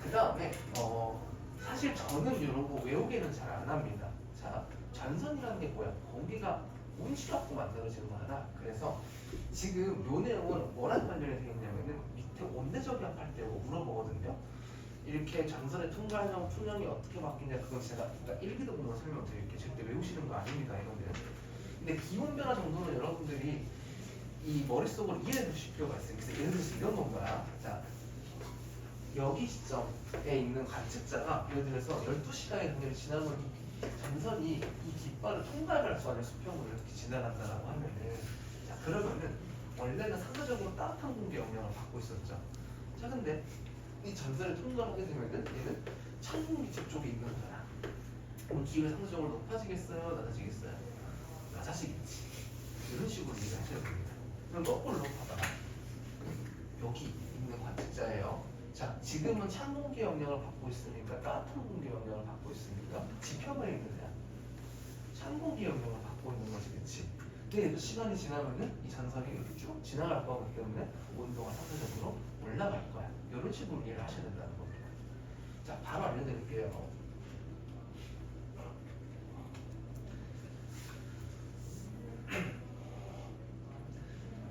그 다음에 사실 저는 이런 거 외우기는 잘 안 합니다. 자, 전선이라는 게 뭐야? 공기가 움직여갖고 만들어지는 거잖아. 그래서 지금 요 내용은 뭐랑 관련이 되어 있냐면은 밑에 온대저기압할 때 물어보거든요. 이렇게 전선의 통과형 투명이 어떻게 바뀌냐 그건 제가 일기도 보면 설명드릴게요. 절대 외우시는 거 아닙니다. 이거는. 근데 기온 변화 정도는 여러분들이 이 머릿속으로 이해해 주실 필요가 있어요. 그래서 예를 들어서 이런 건가요? 자, 여기 시점에 있는 관측자가 예를 들어서 12시간이 당연히 지나면 전선이 이 깃발을 통과할 수 없는 수평으로 이렇게 지나간다라고 하면은 자, 그러면은 원래는 상대적으로 따뜻한 공기 영향을 받고 있었죠. 자, 근데 이 전선을 통과하게 되면은 얘는 찬 공기 저쪽에 있는 거잖아. 그럼 기회가 상대적으로 높아지겠어요? 낮아지겠어요? 낮아지겠지. 이런 식으로 이해를 하셔야 됩니다. 그럼 거꾸로 높아봐. 여기 있는 관측자예요. 자, 지금은 찬 공기 영향을 받고 있으니까 따뜻한 공기 영향을 받고 있으니까 지표가 있는 애야. 찬 공기 영향을 받고 있는 거지, 그치? 근데 얘도 시간이 지나면은 이 전선이 이렇게 쭉 지나갈 거기 때문에 온도가 상대적으로 올라갈 거야. 이런 식으로 이해를 하셔야 된다는 겁니다. 자, 바로 알려드릴게요.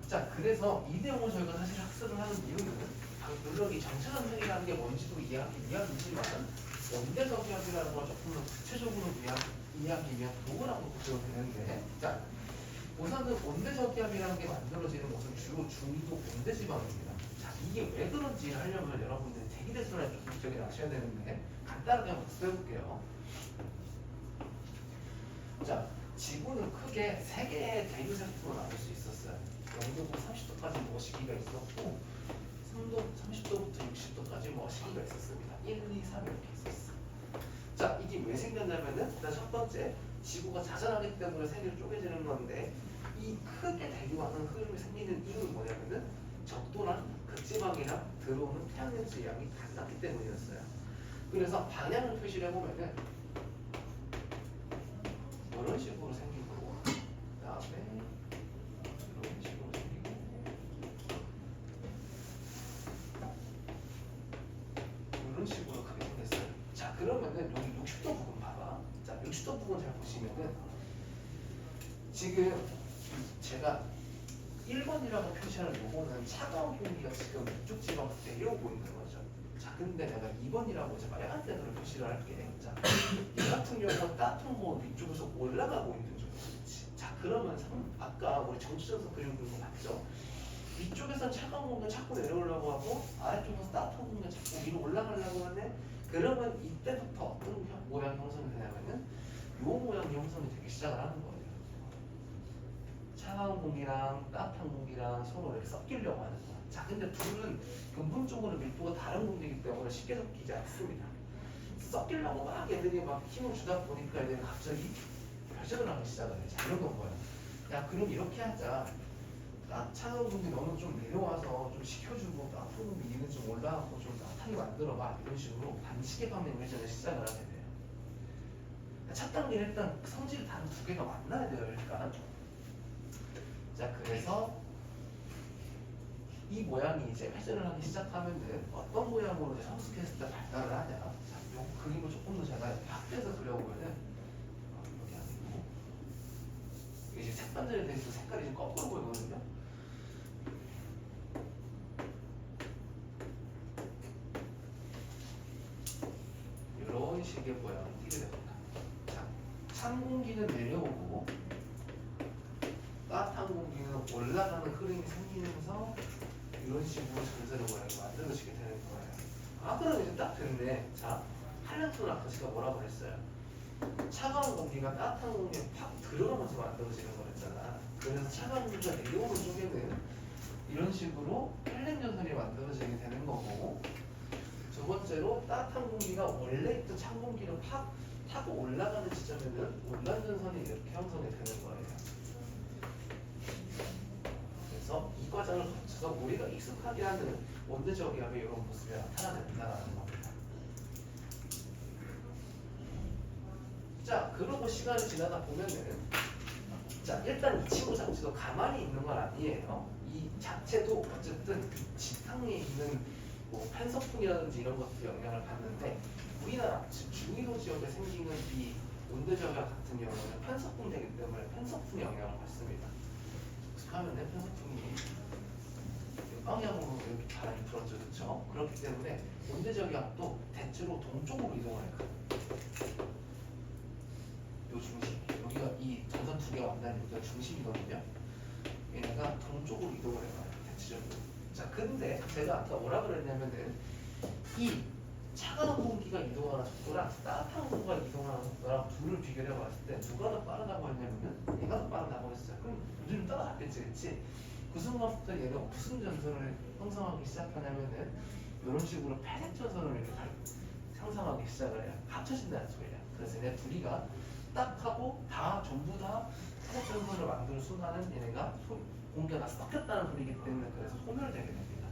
자, 그래서 이 내용을 저희가 사실 학습을 하는 이유는 물론 이 정체전선이라는 게 뭔지도 이야기지만 온대저기압이라는 걸 조금 더 구체적으로 이야기하면 도구라고 보셔도 되는데, 자, 우선은 온대저기압이라는 게 만들어지는 곳은 주로 중도 온대지방입니다. 자, 이게 왜 그런지 하려면 여러분들이 대기대선을 좀 기억이 나셔야 되는데 간단하게 한번 해볼게요. 자, 지구는 크게 세 개의 대류세포로 나눌 수 있었어요. 영도고 30도까지 모시기가 있었고 3도, 30도부터 60도까지 뭐 시기가 있었습니다. 1, 2, 3 이렇게 있었어. 자, 이게 왜 생겼냐면은 일단 첫 번째, 지구가 자전하기 때문에 세계로 쪼개지는 건데 이 크게 대류하는 흐름이 생기는 이유는 뭐냐면은 적도랑 극지방이랑 들어오는 태양연수의 양이 달랐기 때문이었어요. 그래서 방향을 표시를 해보면은 이런 식으로 생기고 그다음에 이런 식으로 생기고 이런 식으로 크게 생겼어요. 자, 그러면은 여기 60도 부분 봐봐. 자, 60도 부분 잘 보시면은 지금 제가 1번이라고 표시하는 요거는 차가운 공기가 지금 이쪽 지방 내려오고 있는 거죠. 자, 근데 내가 2번이라고 이제 빨간 색으로 표시를 할게. 자, 이 같은 경우는 따뜻한 공기 위쪽에서 올라가고 있는 쪽이지. 자, 그러면 아까 우리 정치전선 그림 그린 거 맞죠? 위쪽에서 차가운 공기가 자꾸 내려오려고 하고 아래쪽에서 따뜻한 공기가 자꾸 위로 올라가려고 하네. 그러면 이때부터 어떤 모양 형성이 되냐면은 요 모양 형성이 되기 시작을 하는 거예요. 차가운 공기랑 따뜻한 공기랑 서로 이렇게 섞이려고 하는 거야. 자, 근데 둘은 근본적으로 밀도가 다른 공기이기 때문에 쉽게 섞이지 않습니다. 섞이려고 막 얘들이 막 힘을 주다 보니까 얘들이 갑자기 결정을 하기 시작을 해. 자, 이런 건 거야. 야, 그럼 이렇게 하자. 차가운 공기 너는 좀 내려와서 좀 식혀주고 따뜻한 공기 얘는 좀 올라가고 좀 따뜻하게 만들어봐. 이런 식으로 반칙의 방향을 전에 시작을 하게 돼요. 첫 단계는 일단 성질이 다른 두 개가 만나야 돼요. 일단. 자, 그래서 이 모양이 이제 회전을 하기 시작하면은 어떤 모양으로 이제 성숙했을 때 발달을 하냐. 자, 요 그림을 조금 더 제가 확대해서 그려보면은 이렇게 아니고 이게 지금 색반전에 대해서 색깔이 좀 거꾸로 보이거든요. 이런 식의 모양을 띠게 됩니다. 자, 찬 공기는 내려오고 따뜻한 공기는 올라가는 흐름이 생기면서 이런 식으로 전세로 모양이 만들어지게 되는 거예요. 아, 그럼 이제 딱 됐네. 자, 한량톤 아까 제가 뭐라고 그랬어요? 차가운 공기가 따뜻한 공기에 팍 들어가면서 만들어지는 거랬잖아. 그래서 차가운 공기가 내려오는 쪽에는 이런 식으로 헬렌 전선이 만들어지게 되는 거고, 두 번째로 따뜻한 공기가 원래 있던 찬 공기를 팍 타고 올라가는 지점에는 온난 전선이 이렇게 형성이 되는 거예요. 그래서 이 과정을 거쳐서 우리가 익숙하게 하는 온도 저기압의 이런 모습이 나타난다는 겁니다. 자, 그러고 시간이 지나다 보면은 자, 일단 이 친구 자체도 가만히 있는 건 아니에요. 이 자체도 어쨌든 지상에 있는 뭐 편서풍이라든지 이런 것들 영향을 받는데 우리나라 즉 중위도 지역에 생기는 이 온도 저기압 같은 경우는 편서풍 되기 때문에 편서풍 영향을 받습니다. 하면은 편서풍이 방향으로 이렇게 바람이 불어죠, 그렇죠? 그렇기 때문에 온대저기압도 대체로 동쪽으로 이동을 해요. 요 중심, 여기가 이 전선 두 개가 만나는 여기가 중심이거든요. 얘네가 동쪽으로 이동을 해요, 대체적으로. 자, 근데 제가 아까 뭐라 그랬냐면은 이 차가운 공기가 이동하는 속도랑 따뜻한 공기가 이동하는 속도랑 둘을 비교해 봤을 때 누가 더 빠르다고 했냐면은 얘가 더 빠르다고 했어요. 그럼 우리는 따라갔겠지, 그렇지? 그 순간부터 얘가 무슨 전선을 형성하기 시작하냐면은 이런 식으로 패색 전선을 이렇게 형성하기 시작을 해요. 합쳐진다는 소리야. 그래서 얘네 둘이가 딱 하고 다 전부 다 패색 전선을 만드는 순간은 얘네가 공기가 섞였다는 소리이기 때문에 그래서 소멸되게 됩니다.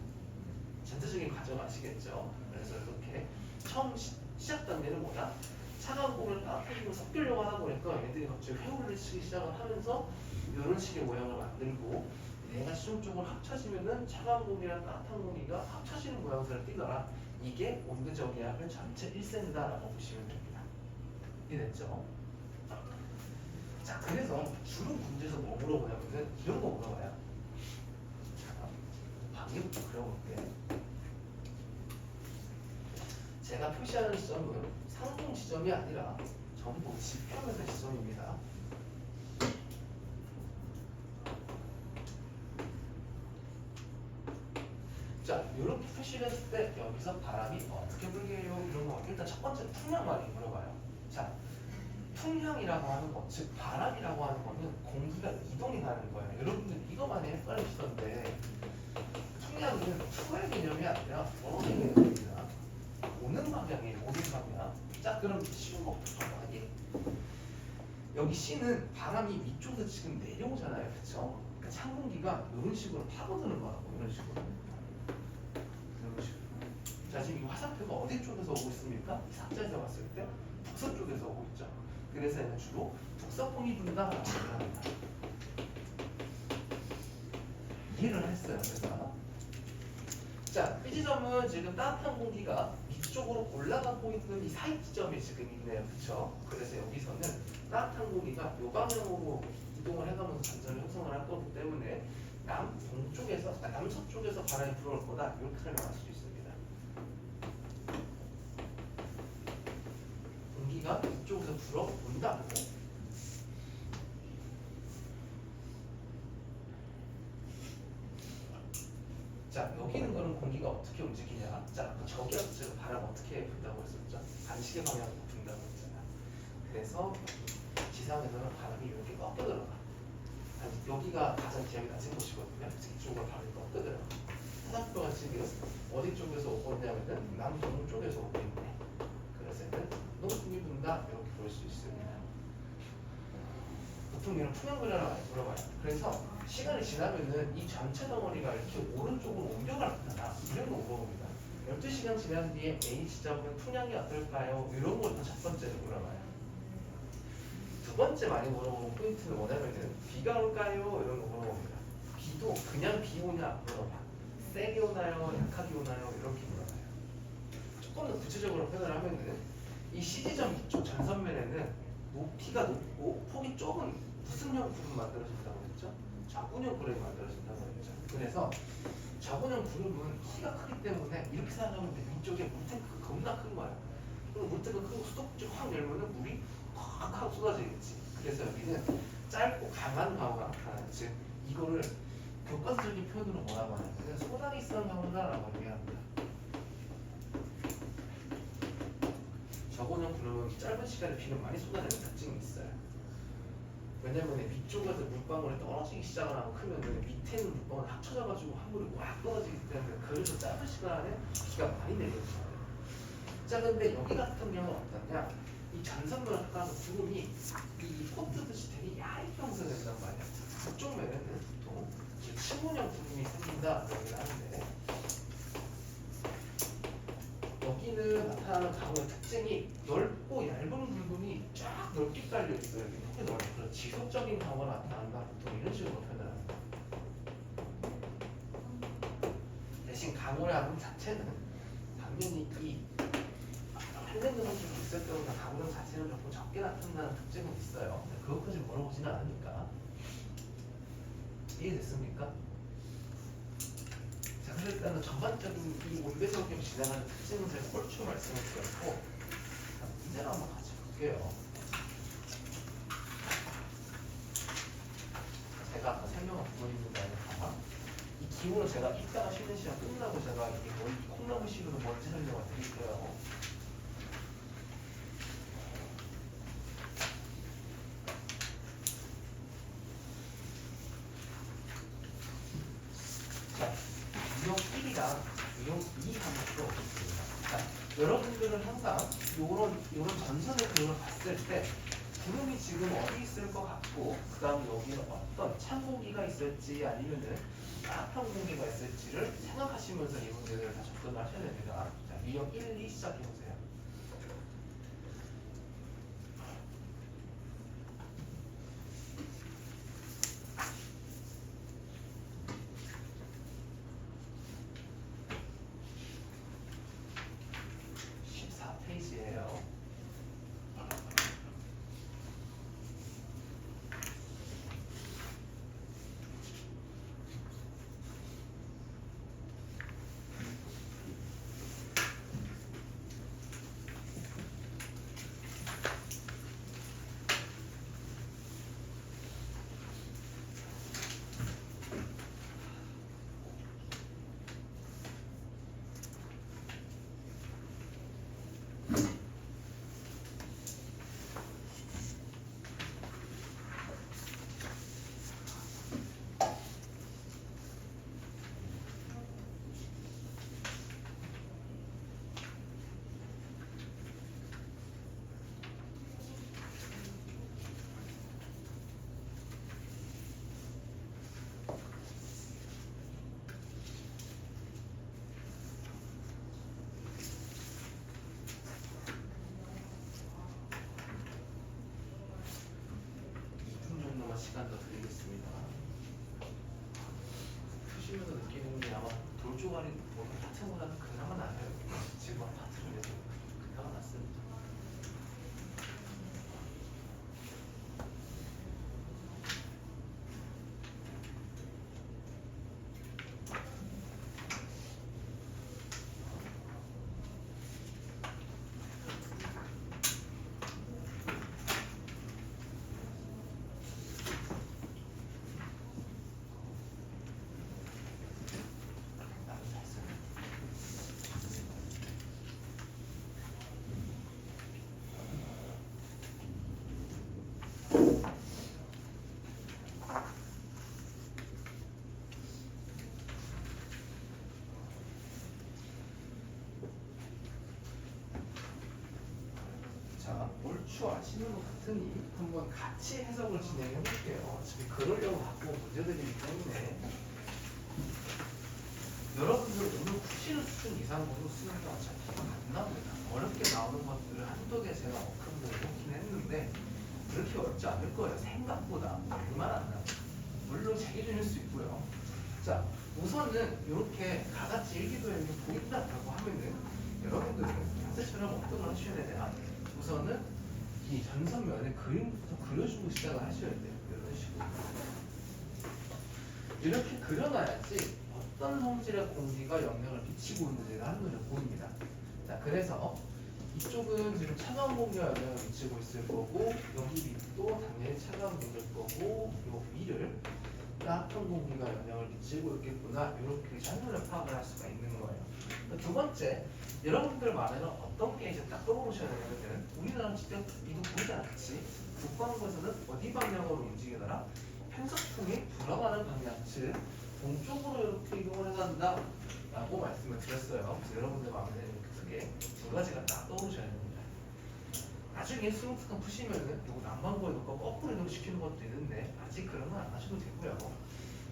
전체적인 과정 아시겠죠? 그래서 이렇게 처음 시작 단계는 뭐야? 차가운 공을 따뜻한 공을 섞이려고 하다 보니까 얘들이 갑자기 회오리를 치기 시작을 하면서 이런 식의 모양을 만들고 얘가 수동적으로 합쳐지면은 차가운 공기랑 따뜻한 공기가 합쳐지는 모양새를 띠더라. 이게 온도 저기압의 전체 1세다라고 보시면 됩니다. 이해됐죠? 자, 그래서 주로 문제에서 뭐 물어보냐면은 이런 거 물어봐요. 자, 방향부터 그려볼게. 제가 표시하는 지점은 상동 지점이 아니라 전부 지표면의 지점입니다. 자, 이렇게 표시를 했을 때 여기서 바람이 어떻게 불게 해요? 이런 거 일단 첫 번째 풍량 많이 물어봐요. 자, 풍량이라고 하는 거, 즉 바람이라고 하는 거는 공기가 이동이 가는 거예요. 여러분들 이거 많이 헷갈리시던데 풍량은 투의 개념이 아니라 번호의 개념입니다. 오는 방향이에요. 오는 방향. 자, 그럼 쉬운 것부터 정하기. 여기 C는 바람이 위쪽에서 지금 내려오잖아요. 그쵸? 그러니까 찬 공기가 이런 식으로 파고드는 거라고. 이런 식으로. 이런 식으로. 자, 지금 이 화살표가 어디 쪽에서 오고 있습니까? 삭제해서 봤을 때 북서 쪽에서 오고 있죠. 그래서 얘는 주로 북서풍이 분다라고 합니다. 이해를 했어요. 그래서 자, 이 지점은 지금 따뜻한 공기가 위쪽으로 올라가고 있는 이 사이 지점이 지금 있네요. 그쵸? 그래서 여기서는 따뜻한 공기가 이 방향으로 이동을 해가면서 단전을 형성을 할 거기 때문에 남동쪽에서, 남서쪽에서 바람이 불어올 거다. 이렇게 설명할 수 있습니다. 공기가 이쪽에서 불어온다고. 자, 여기 있는 거는 공기가 어떻게 움직이냐. 자, 저기하고 제가 바람 어떻게 분다고 했었죠? 반시계 방향으로 분다고 했잖아. 그래서 지상에서는 바람이 이렇게 꺾여 들어가. 여기가 가장 기압이 낮은 곳이거든요. 이쪽으로 바람이 꺾여 들어가. 화살표가 지금 어디 쪽에서 오고 있냐면은 남동쪽에서 오고 있네. 그래서 얘는 동풍이 분다. 이렇게 볼 수 있습니다. 보통 이런 풍향 그려를 많이 물어봐요. 그래서 시간이 지나면은 이 전체 덩어리가 이렇게 오른쪽으로 옮겨갈 거다. 이런 거 물어봅니다. 12시간 지난 뒤에 A 지점은 풍향이 어떨까요? 이런 걸 첫 번째로 물어봐요. 두 번째 많이 물어보는 포인트는 뭐냐면은 비가 올까요? 이런 거 물어봅니다. 비도 그냥 비 오냐 물어봐. 세게 오나요? 약하게 오나요? 이렇게 물어봐요. 조금 더 구체적으로 표현을 하면은 이 C지점 이쪽 전선면에는 높이가 높고 폭이 좁은 무슨 형 구름 만들어진다고 했죠? 좌군형 구름이 만들어진다고 했죠. 그래서 좌군형 구름은 키가 크기 때문에 이렇게 생각하면 돼. 위쪽에 물탱크가 겁나 큰 거야. 그럼 물탱크 크고 수도꼭지 확 열면은 물이 확 하고 쏟아지겠지. 그래서 여기는 짧고 강한 강우가 나타나는, 즉 이거를 교과서적인 표현으로 뭐라고 하냐면 소나기성 강우다라고 얘기합니다. 저고형 구름은 짧은 시간에 비를 많이 쏟아내는 특징이 있어요. 왜냐면 위쪽에서 물방울이 떨어지기 시작을 하고 크면 밑에 있는 물방울이 합쳐져가지고 한 물이 꽉 떨어지기 때문에 그래서 짧은 시간에 비가 많이 내리는 거예요. 자, 근데 여기 같은 경우는 어떠냐? 이 전선면을 가까워서 구름이 이 코트듯이 되게 얇게 형성된단 말이야. 그쪽 면에는 보통 침문형 구름이 생긴다 얘기를 하는데, 여기는 나타나는 강우의 특징이 넓고 얇은 붉은이 쫙 넓게 깔려 있어요. 이렇게 넓어. 그래서 지속적인 강우가 나타난다. 보통 이런 식으로 표현을 합니다. 대신 강우라는 자체는 당연히 이 한den경은 좀 있을 때보다 강우량 자체는 조금 적게 나타난다는 특징은 있어요. 그것까지 물어보지는 않으니까. 이해됐습니까? 자, 그래서 일단은 전반적인 이 온대적인 진행하는 특징은 제가 꼴추 말씀을 드렸고, 문제를 한번 같이 볼게요. 제가 아까 설명한 부분입니다. 이 기호는 제가 이따가 쉬는 시간 끝나고 제가 이게 콩나물식으로 먼지 설명을 드릴게요. 자, 유형 1이랑 유형 2 한번 풀어보겠습니다. 자, 여러분들은 항상 요런 전선의 그림을 봤을 때 구름이 지금 어디 있을 것 같고, 그 다음에 여기는 어떤 찬 공기가 있을지 아니면은 따뜻한 공기가 있을지를 생각하시면서 이 문제들을 다 접근을 하셔야 됩니다. 자, 유형 1, 2 시작해보세요. 옳죠 아시는 것 같으니 한번 같이 해석을 진행해 볼게요. 어차피 그러려고 갖고 문제들이기 때문에 여러분들 오늘 푸시는 수준 이상으로 쓰는 게 어차피 안 나옵니다. 어렵게 나오는 것들을 한두 개 제가 어크로 해놓긴 했는데 그렇게 어렵지 않을 거예요. 생각보다 얼마나 안 나와요. 물론 제 기준일 수 있고요. 자, 우선은 이렇게 다 같이 일기도에 이렇게 보인다라고 하면은 여러분들은 현재처럼 어떤 걸 하셔야 되냐? 우선은 이 전선면에 그림부터 그려주고 시작을 하셔야 돼요. 이런 식으로. 이렇게 그려놔야지 어떤 성질의 공기가 영향을 미치고 있는지를 한눈에 보입니다. 자, 그래서 이쪽은 지금 차가운 공기가 영향을 미치고 있을 거고 여기 밑도 당연히 차가운 공기일 거고 요 위를 따뜻한 공기가 영향을 미치고 있겠구나 이렇게 한눈에 파악을 할 수가 있는 거예요. 두 번째, 여러분들 말에는 어떤 게 이제 딱 떠오르셔야 되냐면은 우리나라 진짜 이도 보이지 않지? 북반구에서는 어디 방향으로 움직이더라? 편서풍이 돌아가는 방향, 즉 동쪽으로 이렇게 이동을 해간다 라고 말씀을 드렸어요. 그래서 여러분들 마음에 크게 두 가지가 딱 떠오르셔야 됩니다. 나중에 스무트한 푸시면은 요거 남반구에 놓고 거꾸로 이동시키는 것도 있는데 아직 그런 건 안 하셔도 되고요.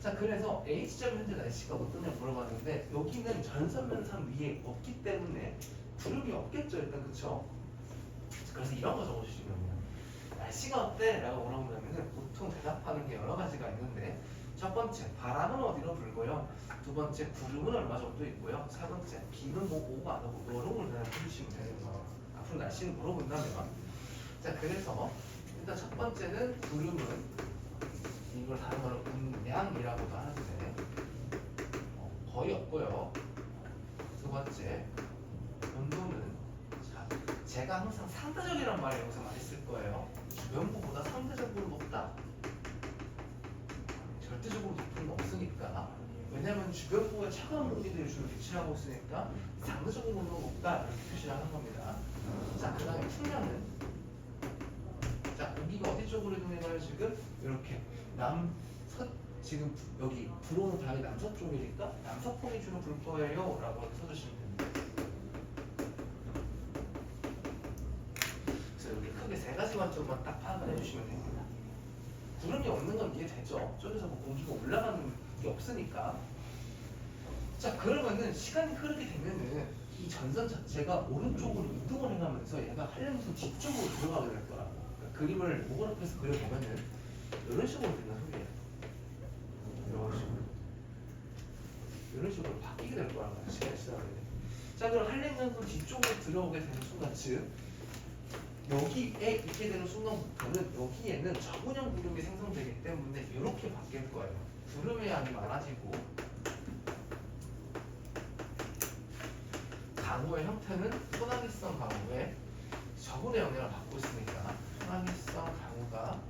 자, 그래서 H점 현재 날씨가 어떠냐 물어봤는데 여기는 전선면상 위에 없기 때문에 구름이 없겠죠 일단. 그쵸? 그래서 이런 거 적어주시면 됩니다. 날씨가 어때? 라고 물어보면 보통 대답하는 게 여러 가지가 있는데 첫 번째, 바람은 어디로 불고요. 두 번째, 구름은 얼마 정도 있고요. 세 번째, 비는 뭐 오고 안 오고 요런 걸 해주시면 되는 거예요. 앞으로 날씨를 물어본다면. 자, 그래서 일단 첫 번째는 구름은 이걸 다른 말로 음양이라고도 하는데 거의 없고요. 두 번째, 온도는 자, 제가 항상 상대적이란 말을 여기서 많이 쓸 거예요. 주변부보다 상대적으로 높다. 절대적으로 높은 거 없으니까. 왜냐면 주변부에 차가운 공기들이 주로 배치하고 있으니까 상대적으로 높다 이렇게 표시를 하는 겁니다. 자, 그 다음에 풍량은 자, 여기가 어디 쪽으로 이동해가요? 지금 이렇게 지금 여기 불어오는 바람이 남서쪽이니까 남서풍이 주로 불 거예요 라고 써주시면 됩니다. 그래서 여기 크게 세 가지 관점만 딱 파악을 해주시면 됩니다. 구름이 없는 건 이해되죠? 저기서 뭐 공기가 올라가는 게 없으니까. 자, 그러면은 시간이 흐르게 되면은 이 전선 자체가 오른쪽으로 이동을 해가면서 얘가 한량에서 뒤쪽으로 들어가게 될 거라고. 그러니까 그림을 오버랩해서 그려보면은 이런 식으로 된단 소리예요. 이런 식으로 바뀌게 될 거라는 거예요. 시간이 지나게 되면. 자, 그럼 한랭면서 뒤쪽으로 들어오게 되는 순간, 즉 여기에 있게 되는 순간부터는 여기에는 저분형 구름이 생성되기 때문에 이렇게 바뀔 거예요. 구름의 양이 많아지고 강우의 형태는 소나기성 강우에 저분의 영향을 받고 있으니까 소나기성 강우가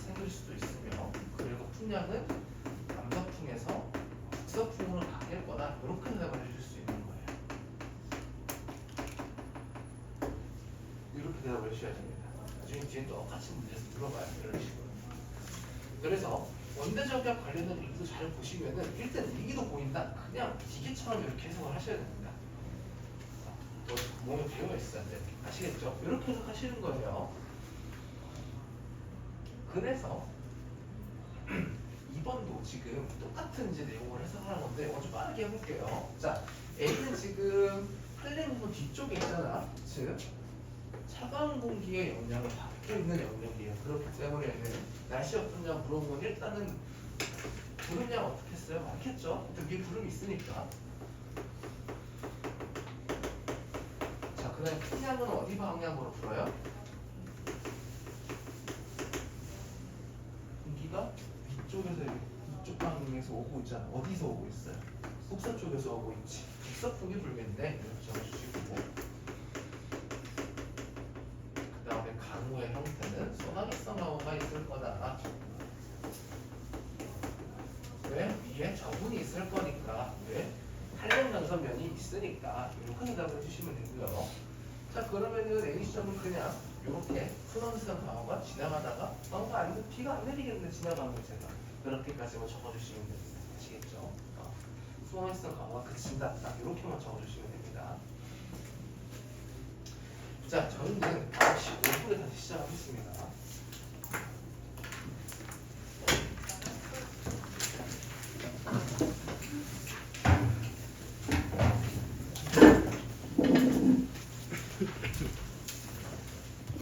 생길 수도 있으며 그리고 풍량은 남서풍에서 북서풍으로 바뀔 거다 이렇게 대답을 해줄 수 있는 거예요. 이렇게 대답을 해주셔야 됩니다. 나중에 뒤에 똑같이 문제에서 물어봐요. 이런 식으로. 그래서 원대적약 관련된 일기도 잘 보시면은 일단 일기도 보인다. 그냥 기계처럼 이렇게 해석을 하셔야 됩니다. 또 몸에 배어 있어야 돼. 아시겠죠? 이렇게 해석하시는 거예요. 그래서 2번도 지금 똑같은 이제 내용을 해석하는 건데 먼저 빠르게 해볼게요. 자, A는 지금 한랭부 뒤쪽에 있잖아. 즉 차가운 공기의 영향을 받고 있는 영역이에요. 그렇기 때문에 날씨 어떠냐 물어보면 일단은 구름량 어떻게 했어요? 많겠죠? 일단 위에 구름이 있으니까. 자, 그 다음에 풍량은 어디 방향으로 불어요? 공기가 위쪽에서 이쪽 방향에서 오고 있잖아. 어디서 오고 있어요? 북서쪽에서 오고 있지. 북서풍이 불겠네. 이렇게 적어주시고 그 다음에 강우의 형태는 소나기성 강우가 있을 거다. 왜? 위에 저분이 있을 거니까. 왜? 한량 연선면이 있으니까 이렇게 대답을 해주시면 되고요. 자, 그러면은 A시점은 그냥 이렇게 소나기성 강우가 지나가다가 비가 안 내리겠네 지나가는 제가 그렇게까지만 적어주시면 됩니다. 아시겠죠? 소나기성 강우가 그친다. 딱 이렇게만 적어주시면 됩니다. 자, 저는 9시 5분에 다시 시작하겠습니다.